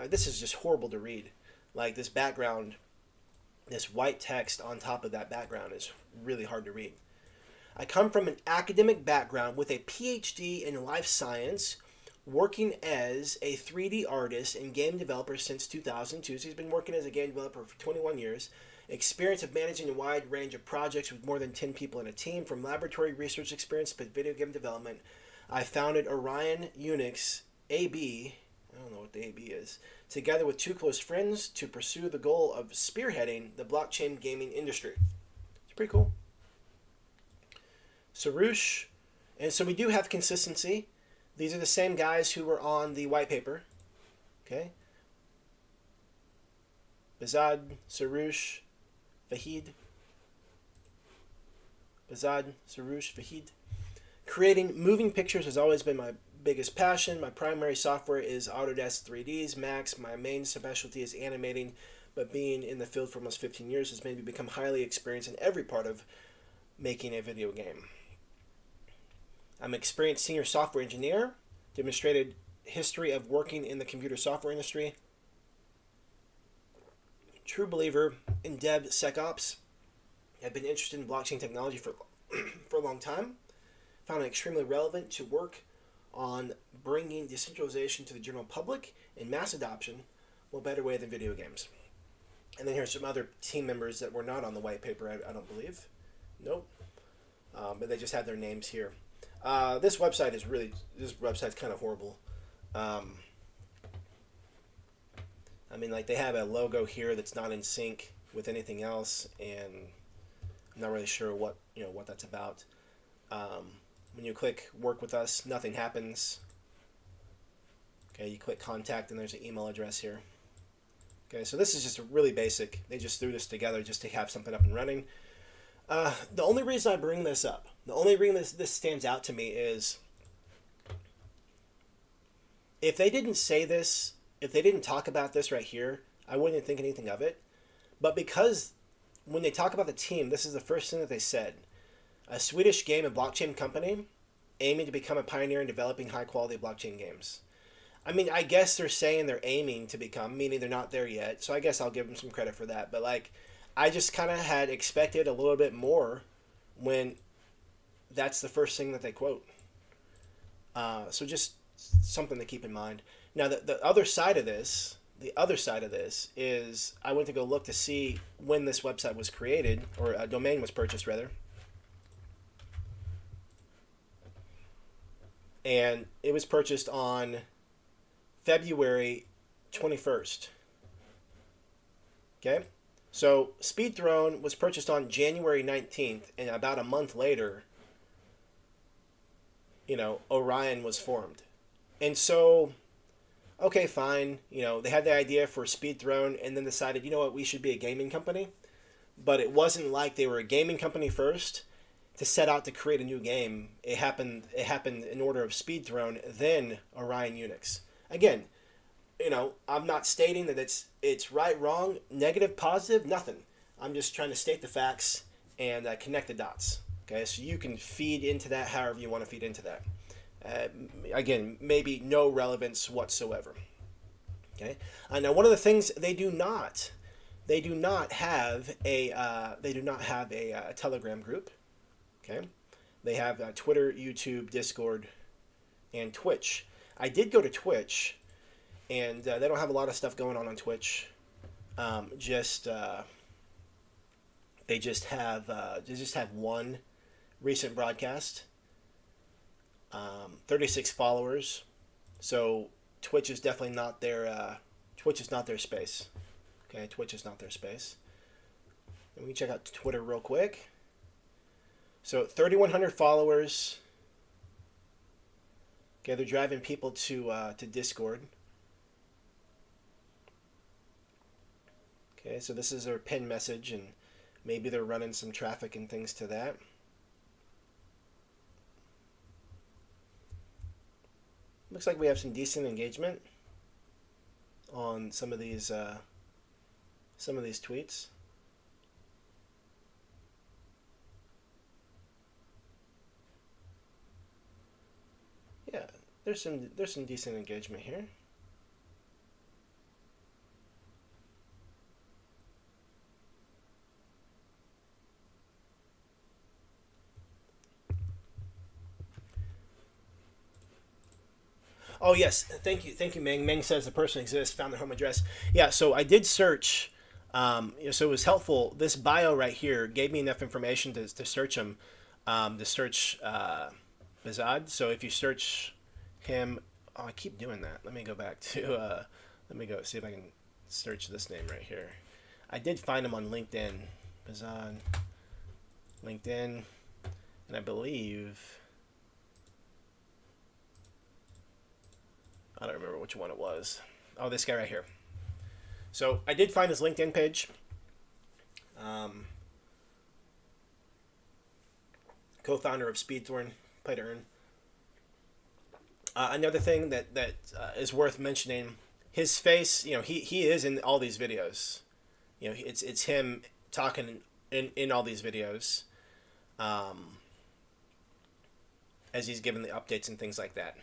S1: This is just horrible to read. Like, this background, this white text on top of that background is really hard to read. I come from an academic background with a PhD in life science, working as a 3D artist and game developer since 2002. So he's been working as a game developer for 21 years. Experience of managing a wide range of projects with more than 10 people in a team, from laboratory research experience to video game development. I founded Orion Unix AB, I don't know what the AB is, together with two close friends to pursue the goal of spearheading the blockchain gaming industry. It's pretty cool. Sarush, and so we do have consistency. These are the same guys who were on the white paper. Okay. Bazad, Sarush, Vahid. Bazad, Sarush, Vahid. Creating moving pictures has always been my biggest passion. My primary software is Autodesk 3Ds Max. My main specialty is animating, but being in the field for almost 15 years has made me become highly experienced in every part of making a video game. I'm an experienced senior software engineer, demonstrated history of working in the computer software industry, true believer in DevSecOps. I've been interested in blockchain technology for a long time. Found it extremely relevant to work on bringing decentralization to the general public and mass adoption. What better way than video games? And then here's some other team members that were not on the white paper, I don't believe. Nope. But they just have their names here. This website is really this website's kind of horrible. Um, I mean, like they have a logo here that's not in sync with anything else, and I'm not really sure what that's about. When you click work with us, nothing happens. Okay, you click contact, and there's an email address here. Okay, so this is just really basic. They just threw this together just to have something up and running. The only reason I bring this up, the only reason this stands out to me is if they didn't say this, if they didn't talk about this right here, I wouldn't think anything of it. But because when they talk about the team, this is the first thing that they said. A Swedish game and blockchain company aiming to become a pioneer in developing high quality blockchain games. I mean, I guess they're saying they're aiming to become, meaning they're not there yet. So I guess I'll give them some credit for that. But like, I just kind of had expected a little bit more when that's the first thing that they quote. So just something to keep in mind. Now, the other side of this, is I went to go look to see when this website was created, or a domain was purchased, rather. And it was purchased on February 21st. Okay? So Speed Throne was purchased on January 19th, and about a month later, Orion was formed. And so, okay, fine. They had the idea for Speed Throne and then decided, you know what, we should be a gaming company. But it wasn't like they were a gaming company first to set out to create a new game. It happened in order of Speed Throne, then Orion Unix. Again, I'm not stating that it's right, wrong, negative, positive, nothing. I'm just trying to state the facts and connect the dots. Okay, so you can feed into that however you want to feed into that. Again, maybe no relevance whatsoever. Okay. Now, one of the things they do not have a Telegram group. Okay, they have Twitter, YouTube, Discord, and Twitch. I did go to Twitch, and they don't have a lot of stuff going on Twitch. They just have one recent broadcast. 36 followers, so Twitch is definitely not their space. Okay, Twitch is not their space. And we can check out Twitter real quick. So 3,100 followers. Okay, they're driving people to Discord. Okay, so this is their pin message, and maybe they're running some traffic and things to that. Looks like we have some decent engagement on some of these tweets. Yeah, there's some decent engagement here. Oh yes, thank you, Meng. Meng says the person exists, found their home address. Yeah, so I did search. So it was helpful. This bio right here gave me enough information to search him, to search Bazad. So if you search him, oh, I keep doing that. Let me go back to. Let me go see if I can search this name right here. I did find him on LinkedIn, Bazad, LinkedIn, and I believe. I don't remember which one it was. Oh, this guy right here. So I did find his LinkedIn page. Co-founder of Speedthorn, Play to Earn. Another thing that is worth mentioning, his face. He is in all these videos. It's him talking in all these videos, as he's giving the updates and things like that.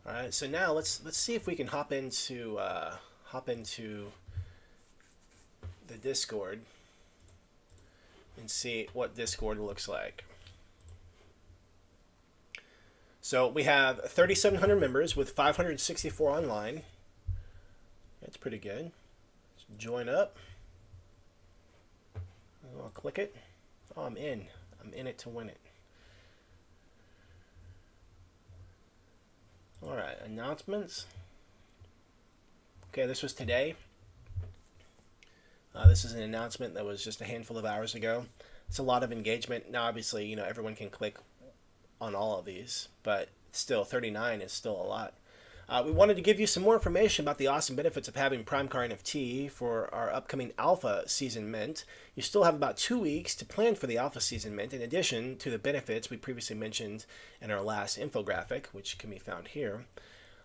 S1: All right, so now let's see if we can hop into the Discord and see what Discord looks like. So we have 3,700 members with 564 online. That's pretty good. Let's join up. I'll click it. Oh, I'm in. I'm in it to win it. All right, announcements. Okay, this was today. This is an announcement that was just a handful of hours ago. It's a lot of engagement. Now, obviously, everyone can click on all of these, but still, 39 is still a lot. We wanted to give you some more information about the awesome benefits of having Prime Car NFT for our upcoming Alpha Season Mint. You still have about 2 weeks to plan for the Alpha Season Mint, in addition to the benefits we previously mentioned in our last infographic, which can be found here.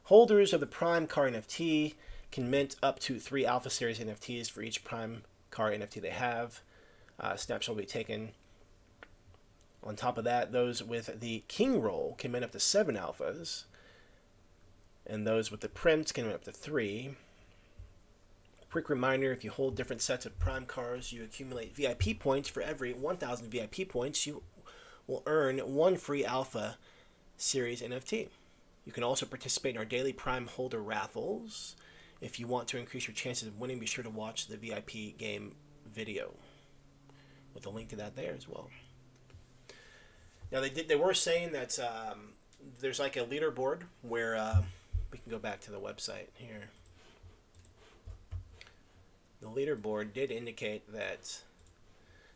S1: Holders of the Prime Car NFT can mint up to 3 Alpha Series NFTs for each Prime Car NFT they have. Snapshot will be taken. On top of that, those with the King Roll can mint up to 7 Alphas. And those with the Prince can mint up to 3. Quick reminder, if you hold different sets of Prime Cars, you accumulate VIP points. For every 1,000 VIP points, you will earn 1 free Alpha Series NFT. You can also participate in our daily Prime holder raffles. If you want to increase your chances of winning, be sure to watch the VIP game video with a link to that there as well. Now they were saying that there's like a leaderboard where we can go back to the website here. The leaderboard did indicate that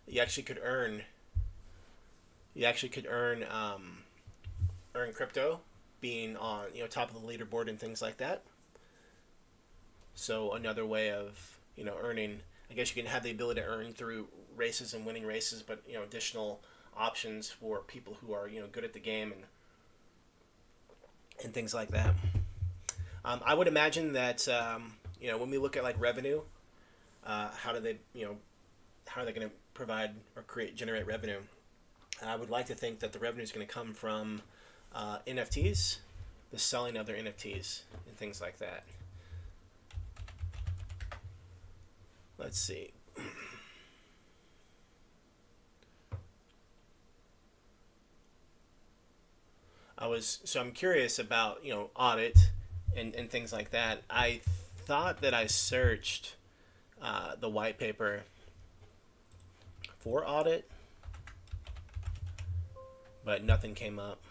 S1: you actually could earn earn crypto being on top of the leaderboard and things like that. So another way of earning, I guess you can have the ability to earn through races and winning races, but additional options for people who are good at the game and things like that. I would imagine that when we look at like revenue, how are they going to provide or generate revenue? I would like to think that the revenue is going to come from NFTs, the selling of their NFTs and things like that. Let's see. I'm curious about audit and things like that. I thought that I searched the white paper for audit, but nothing came up.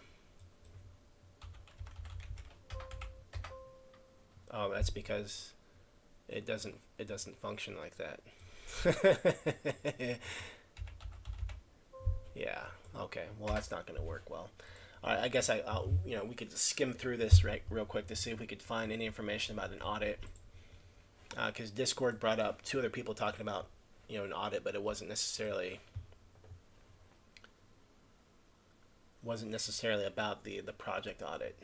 S1: Oh, that's because it doesn't function like that. Yeah. Okay. Well, that's not going to work well. All right. I guess I'll we could skim through this real quick to see if we could find any information about an audit. Because Discord brought up 2 other people talking about an audit, but it wasn't necessarily about the project audit.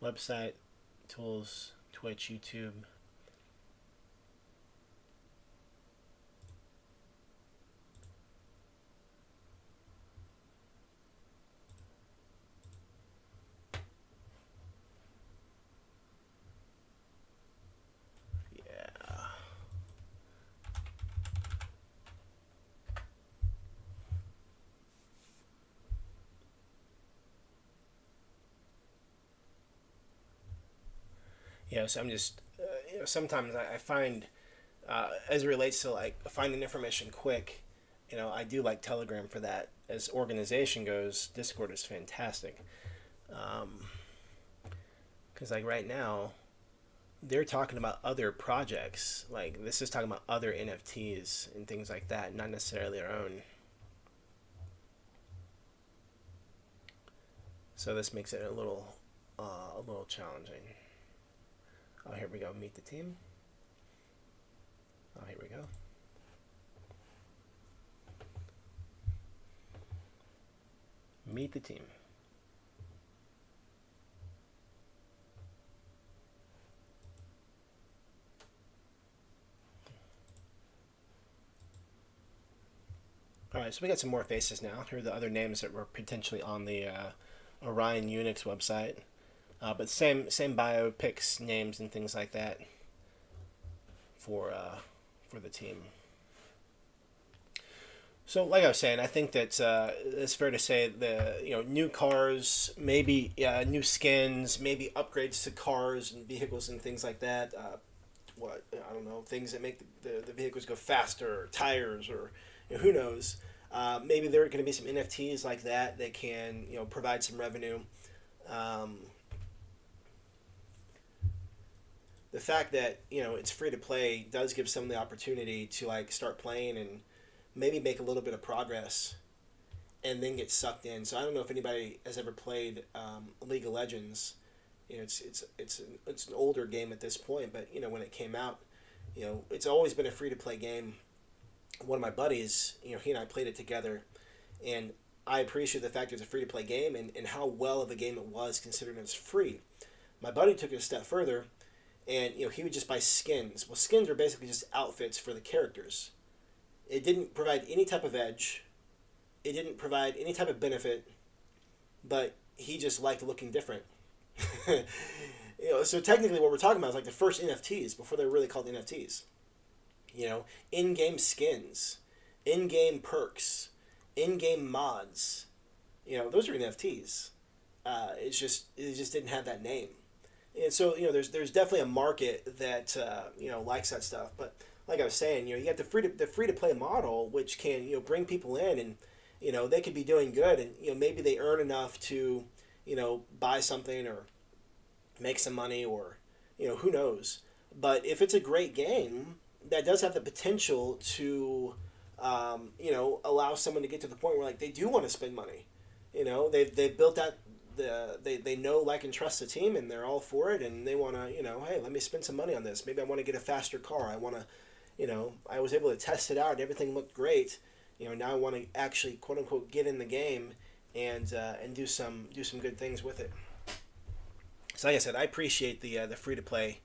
S1: Website, tools, Twitch, YouTube. So I'm just, sometimes I find, as it relates to like finding information quick, I do like Telegram for that. As organization goes, Discord is fantastic. Because like right now, they're talking about other projects. Like this is talking about other NFTs and things like that, not necessarily our own. So this makes it a little challenging. Oh, here we go. Meet the team. Oh, here we go. Meet the team. All right, so we got some more faces now. Here are the other names that were potentially on the Orion Unix website. But same bio, pics, names, and things like that for the team. So, like I was saying, I think that it's fair to say the new cars, maybe new skins, maybe upgrades to cars and vehicles and things like that. I don't know, things that make the vehicles go faster, or tires, or who knows. Maybe there are going to be some NFTs like that that can provide some revenue. Um, the fact that it's free to play does give someone the opportunity to like start playing and maybe make a little bit of progress and then get sucked in. So I don't know if anybody has ever played League of Legends. It's an older game at this point, but when it came out, it's always been a free to play game. One of my buddies, he and I played it together, and I appreciate the fact it's a free to play game and how well of a game it was considering it's free. My buddy took it a step further, and he would just buy skins. Well, skins are basically just outfits for the characters. It didn't provide any type of edge. It didn't provide any type of benefit, but he just liked looking different. So technically what we're talking about is like the first NFTs before they were really called NFTs. In-game skins, in-game perks, in-game mods. Those are NFTs. It just didn't have that name. And so there's definitely a market that likes that stuff. But like I was saying, you got the free to play model, which can bring people in, and they could be doing good, and maybe they earn enough to buy something or make some money, or who knows. But if it's a great game that does have the potential to allow someone to get to the point where like they do want to spend money, they've built that they know, like, and trust the team, and they're all for it, and they want to hey, let me spend some money on this. Maybe I want to get a faster car. I want to I was able to test it out and everything looked great. Now I want to actually quote unquote get in the game and do some good things with it. So like I said, I appreciate the free to play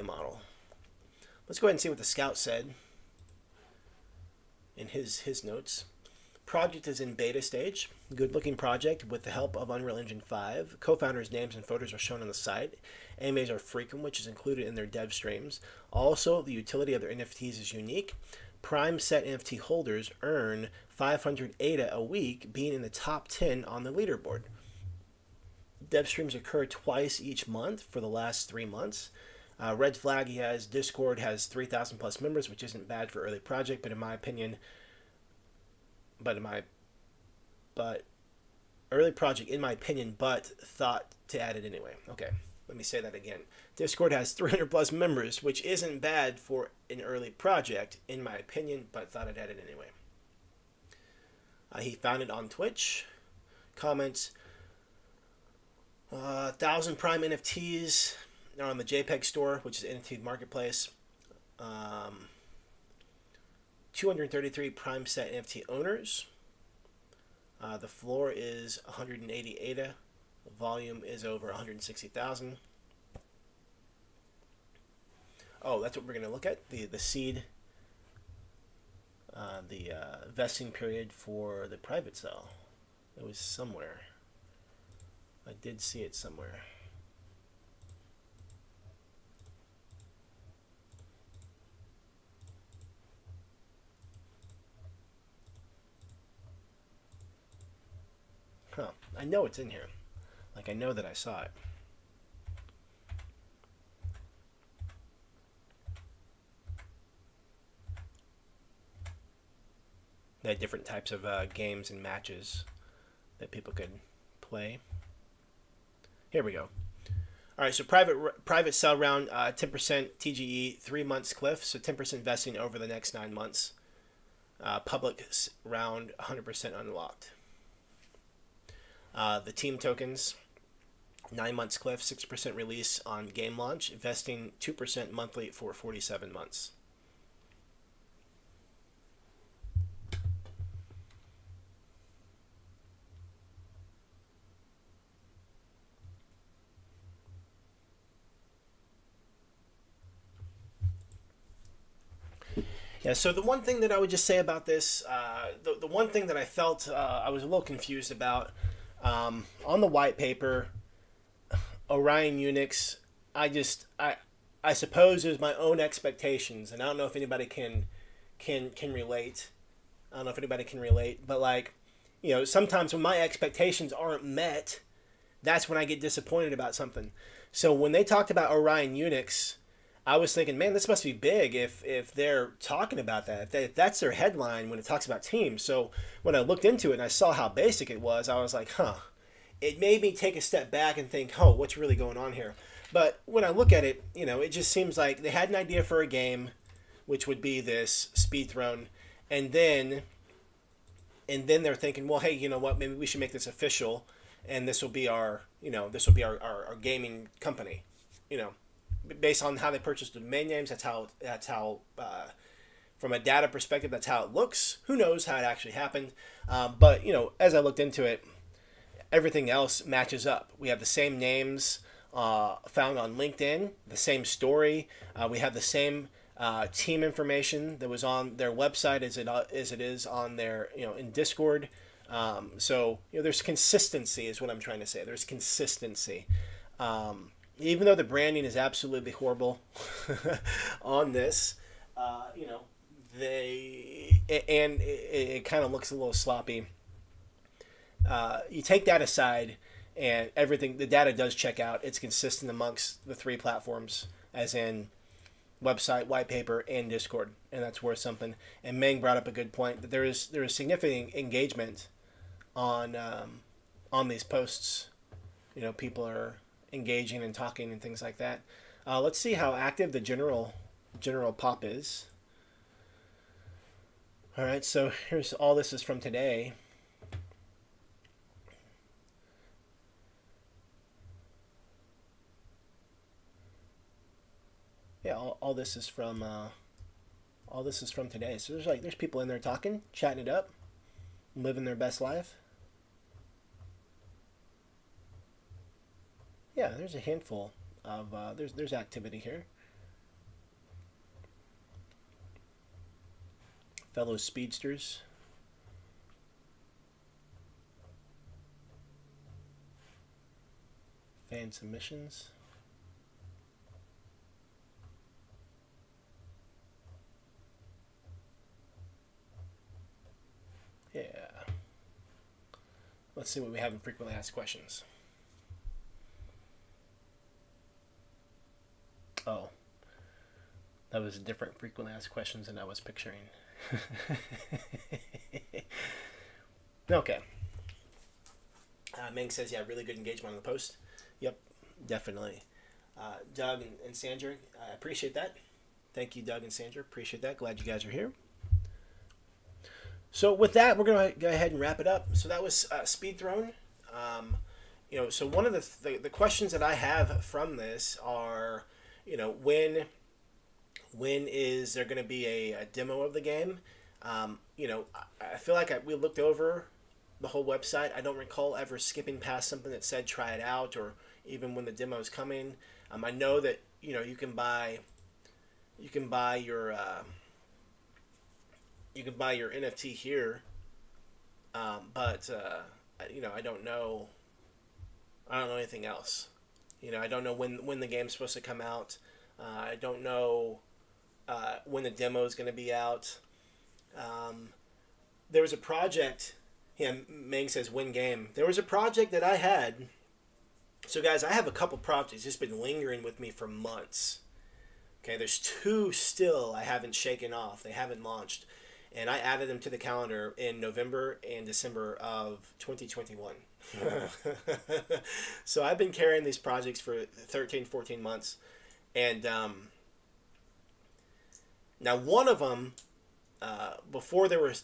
S1: model. Let's go ahead and see what the scout said in his notes. Project is in beta stage. Good looking project with the help of Unreal Engine 5. Co-founders' names and photos are shown on the site. AMAs are frequent, which is included in their dev streams. Also, the utility of their NFTs is unique. Prime set NFT holders earn 500 ADA a week, being in the top 10 on the leaderboard. Dev streams occur twice each month for the last 3 months. Red flag, he has Discord has 3,000 plus members, which isn't bad for early project, but in my opinion, early project in my opinion, but thought to add it anyway. Okay, let me say that again. Discord has 300 plus members, which isn't bad for an early project in my opinion, but thought I'd add it anyway. He found it on Twitch. Comments: 1,000 Prime NFTs are on the JPEG store, which is NFT Marketplace. 233 Prime set NFT owners. The floor is 180 ADA. The volume is over 160,000. Oh, that's what we're going to look at. The seed, the vesting period for the private sale. It was somewhere. I did see it somewhere. Huh. I know it's in here. Like, I know that I saw it. They had different types of games and matches that people could play. Here we go. All right, so private sell round, 10% TGE, 3 months cliff, so 10% vesting over the next 9 months. Public round, 100% unlocked. The team tokens, 9 months cliff, 6% release on game launch, investing 2% monthly for 47 months. Yeah, so the one thing that I would just say about this, the one thing that I felt I was a little confused about, on the white paper, Orion Unix, I suppose it was my own expectations, and I don't know if anybody can relate. I don't know if anybody can relate, but like, sometimes when my expectations aren't met, that's when I get disappointed about something. So when they talked about Orion Unix, I was thinking, man, this must be big if they're talking about that. If that's their headline when it talks about teams. So when I looked into it and I saw how basic it was, I was like, huh. It made me take a step back and think, oh, what's really going on here? But when I look at it, it just seems like they had an idea for a game, which would be this speed throne, and then they're thinking, well, hey, you know what? Maybe we should make this official, and this will be our gaming company, you know, based on how they purchased the domain names. That's how from a data perspective, that's how it looks. Who knows how it actually happened? But as I looked into it, everything else matches up. We have the same names found on LinkedIn, the same story. We have the same team information that was on their website as it is on their in Discord. So there's consistency is what I'm trying to say. There's consistency. Even though the branding is absolutely horrible on this, it kind of looks a little sloppy. You take that aside, and the data does check out. It's consistent amongst the three platforms, as in website, white paper, and Discord, and that's worth something. And Meng brought up a good point that there is significant engagement on these posts. People are engaging and talking and things like that. Let's see how active the general pop is. All right, so here's all this is from today. Yeah, all this is from today. So there's people in there talking, chatting it up, living their best life. Yeah, there's a handful of there's activity here. Fellow speedsters. Fan submissions. Yeah. Let's see what we have in frequently asked questions. Oh. That was different frequently asked questions than I was picturing. Okay. Meng says, yeah, really good engagement on the post. Yep, definitely. Doug and Sandra, I appreciate that. Thank you, Doug and Sandra. Appreciate that. Glad you guys are here. So with that, we're going to go ahead and wrap it up. So that was Speed Throne. So one of the questions that I have from this are, when is there going to be a demo of the game? I feel like we looked over the whole website. I don't recall ever skipping past something that said try it out, or even when the demo is coming. I know that you can buy your NFT here, but I don't know anything else. I don't know when the game's supposed to come out. I don't know when the demo is going to be out. There was a project. Yeah, Meng says win game. There was a project that I had. So guys, I have a couple projects just been lingering with me for months. Okay, there's two still I haven't shaken off. They haven't launched. And I added them to the calendar in November and December of 2021. So I've been carrying these projects for 13, 14 months. And now one of them, before there was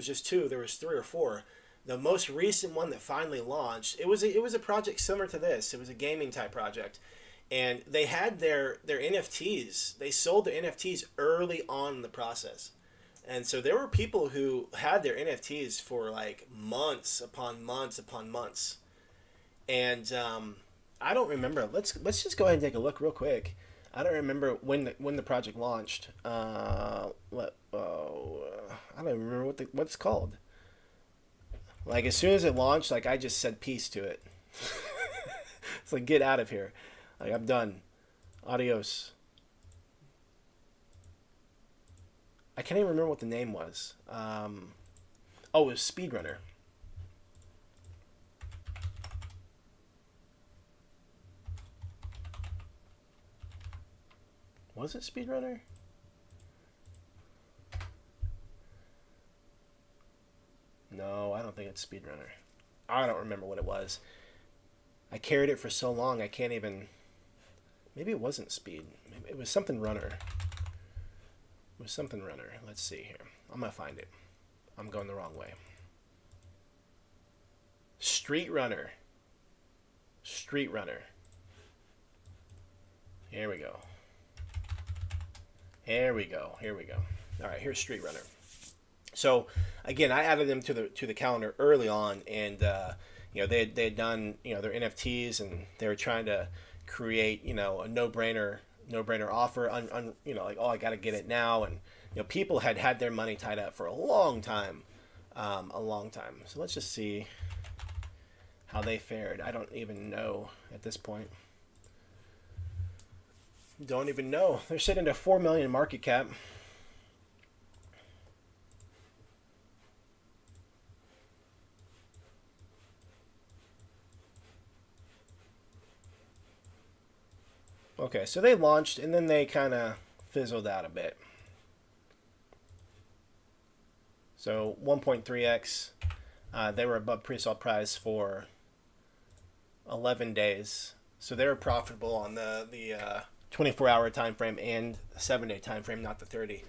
S1: just two, there was three or four. The most recent one that finally launched, it was a project similar to this. It was a gaming type project. And they had their NFTs. They sold their NFTs early on in the process. And so there were people who had their NFTs for like months upon months upon months. And I don't remember. Let's just go ahead and take a look real quick. I don't remember when the project launched. I don't remember what it's called. Like as soon as it launched, like I just said peace to it. It's like get out of here. Like I'm done. Adios. I can't even remember what the name was. It was Speedrunner. Was it Speedrunner? No, I don't think it's Speedrunner. I don't remember what it was. I carried it for so long, I can't even... Maybe it wasn't Speed. Maybe it was something Runner. It was something Runner. Let's see here. I'm going to find it. I'm going the wrong way. Street Runner. Street Runner. Here we go. Here we go. Here we go. All right, here's Street Runner. So again, I added them to the calendar early on, and they had done their NFTs, and they were trying to create a no-brainer offer on like, oh, I got to get it now, and people had their money tied up for a long time. So let's just see how they fared. I don't even know at this point. Don't even know. They're sitting at 4 million market cap. Okay, so they launched and then they kind of fizzled out a bit. So 1.3x, they were above pre-sale price for 11 days. So they were profitable on the 24-hour time frame and the 7-day time frame, not the 30.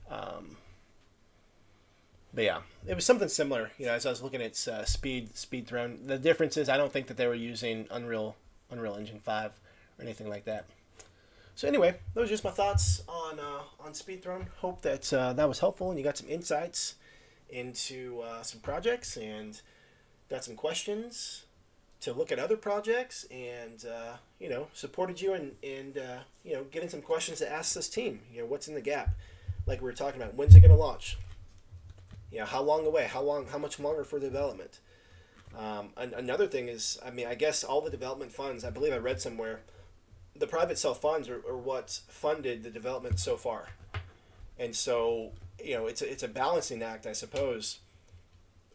S1: But yeah, it was something similar. As I was looking at speed thrown, the difference is I don't think that they were using Unreal Engine 5 or anything like that. So anyway, those are just my thoughts on Speed Thrown. Hope that that was helpful and you got some insights into some projects and got some questions to look at other projects, and supported you and getting some questions to ask this team. What's in the gap, like we were talking about. When's it going to launch? How long away? How much longer for development? Another thing is, I guess all the development funds, I believe I read somewhere, the private sale funds are what funded the development so far. And so, it's a balancing act, I suppose.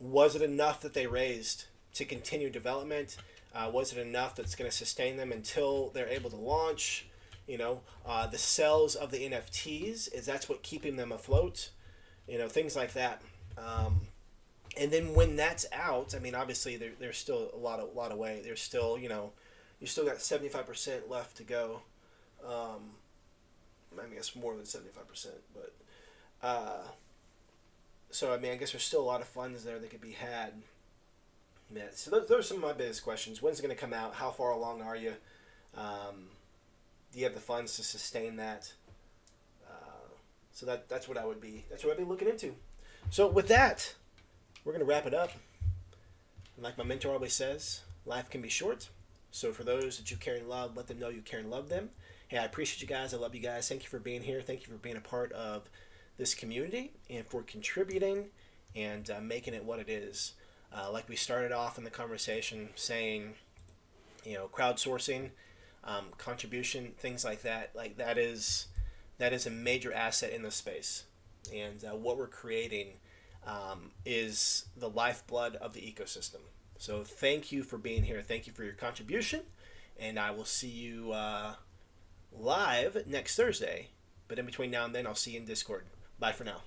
S1: Was it enough that they raised to continue development? Was it enough that's going to sustain them until they're able to launch? The sales of the NFTs, is that's what keeping them afloat? Things like that. And then when that's out, obviously there's still a lot of way. There's still, you still got 75% left to go. I guess more than 75%, but so I guess there's still a lot of funds there that could be had. Yeah, so those are some of my biggest questions. When's it going to come out? How far along are you? Do you have the funds to sustain that? So that's what I would be. That's what I'd be looking into. So with that, we're going to wrap it up. And like my mentor always says, life can be short. So for those that you care and love, let them know you care and love them. Hey, I appreciate you guys. I love you guys. Thank you for being here. Thank you for being a part of this community and for contributing and making it what it is. Like we started off in the conversation saying, crowdsourcing, contribution, things like that. Like that is a major asset in this space. And what we're creating is the lifeblood of the ecosystem. So thank you for being here. Thank you for your contribution. And I will see you live next Thursday. But in between now and then, I'll see you in Discord. Bye for now.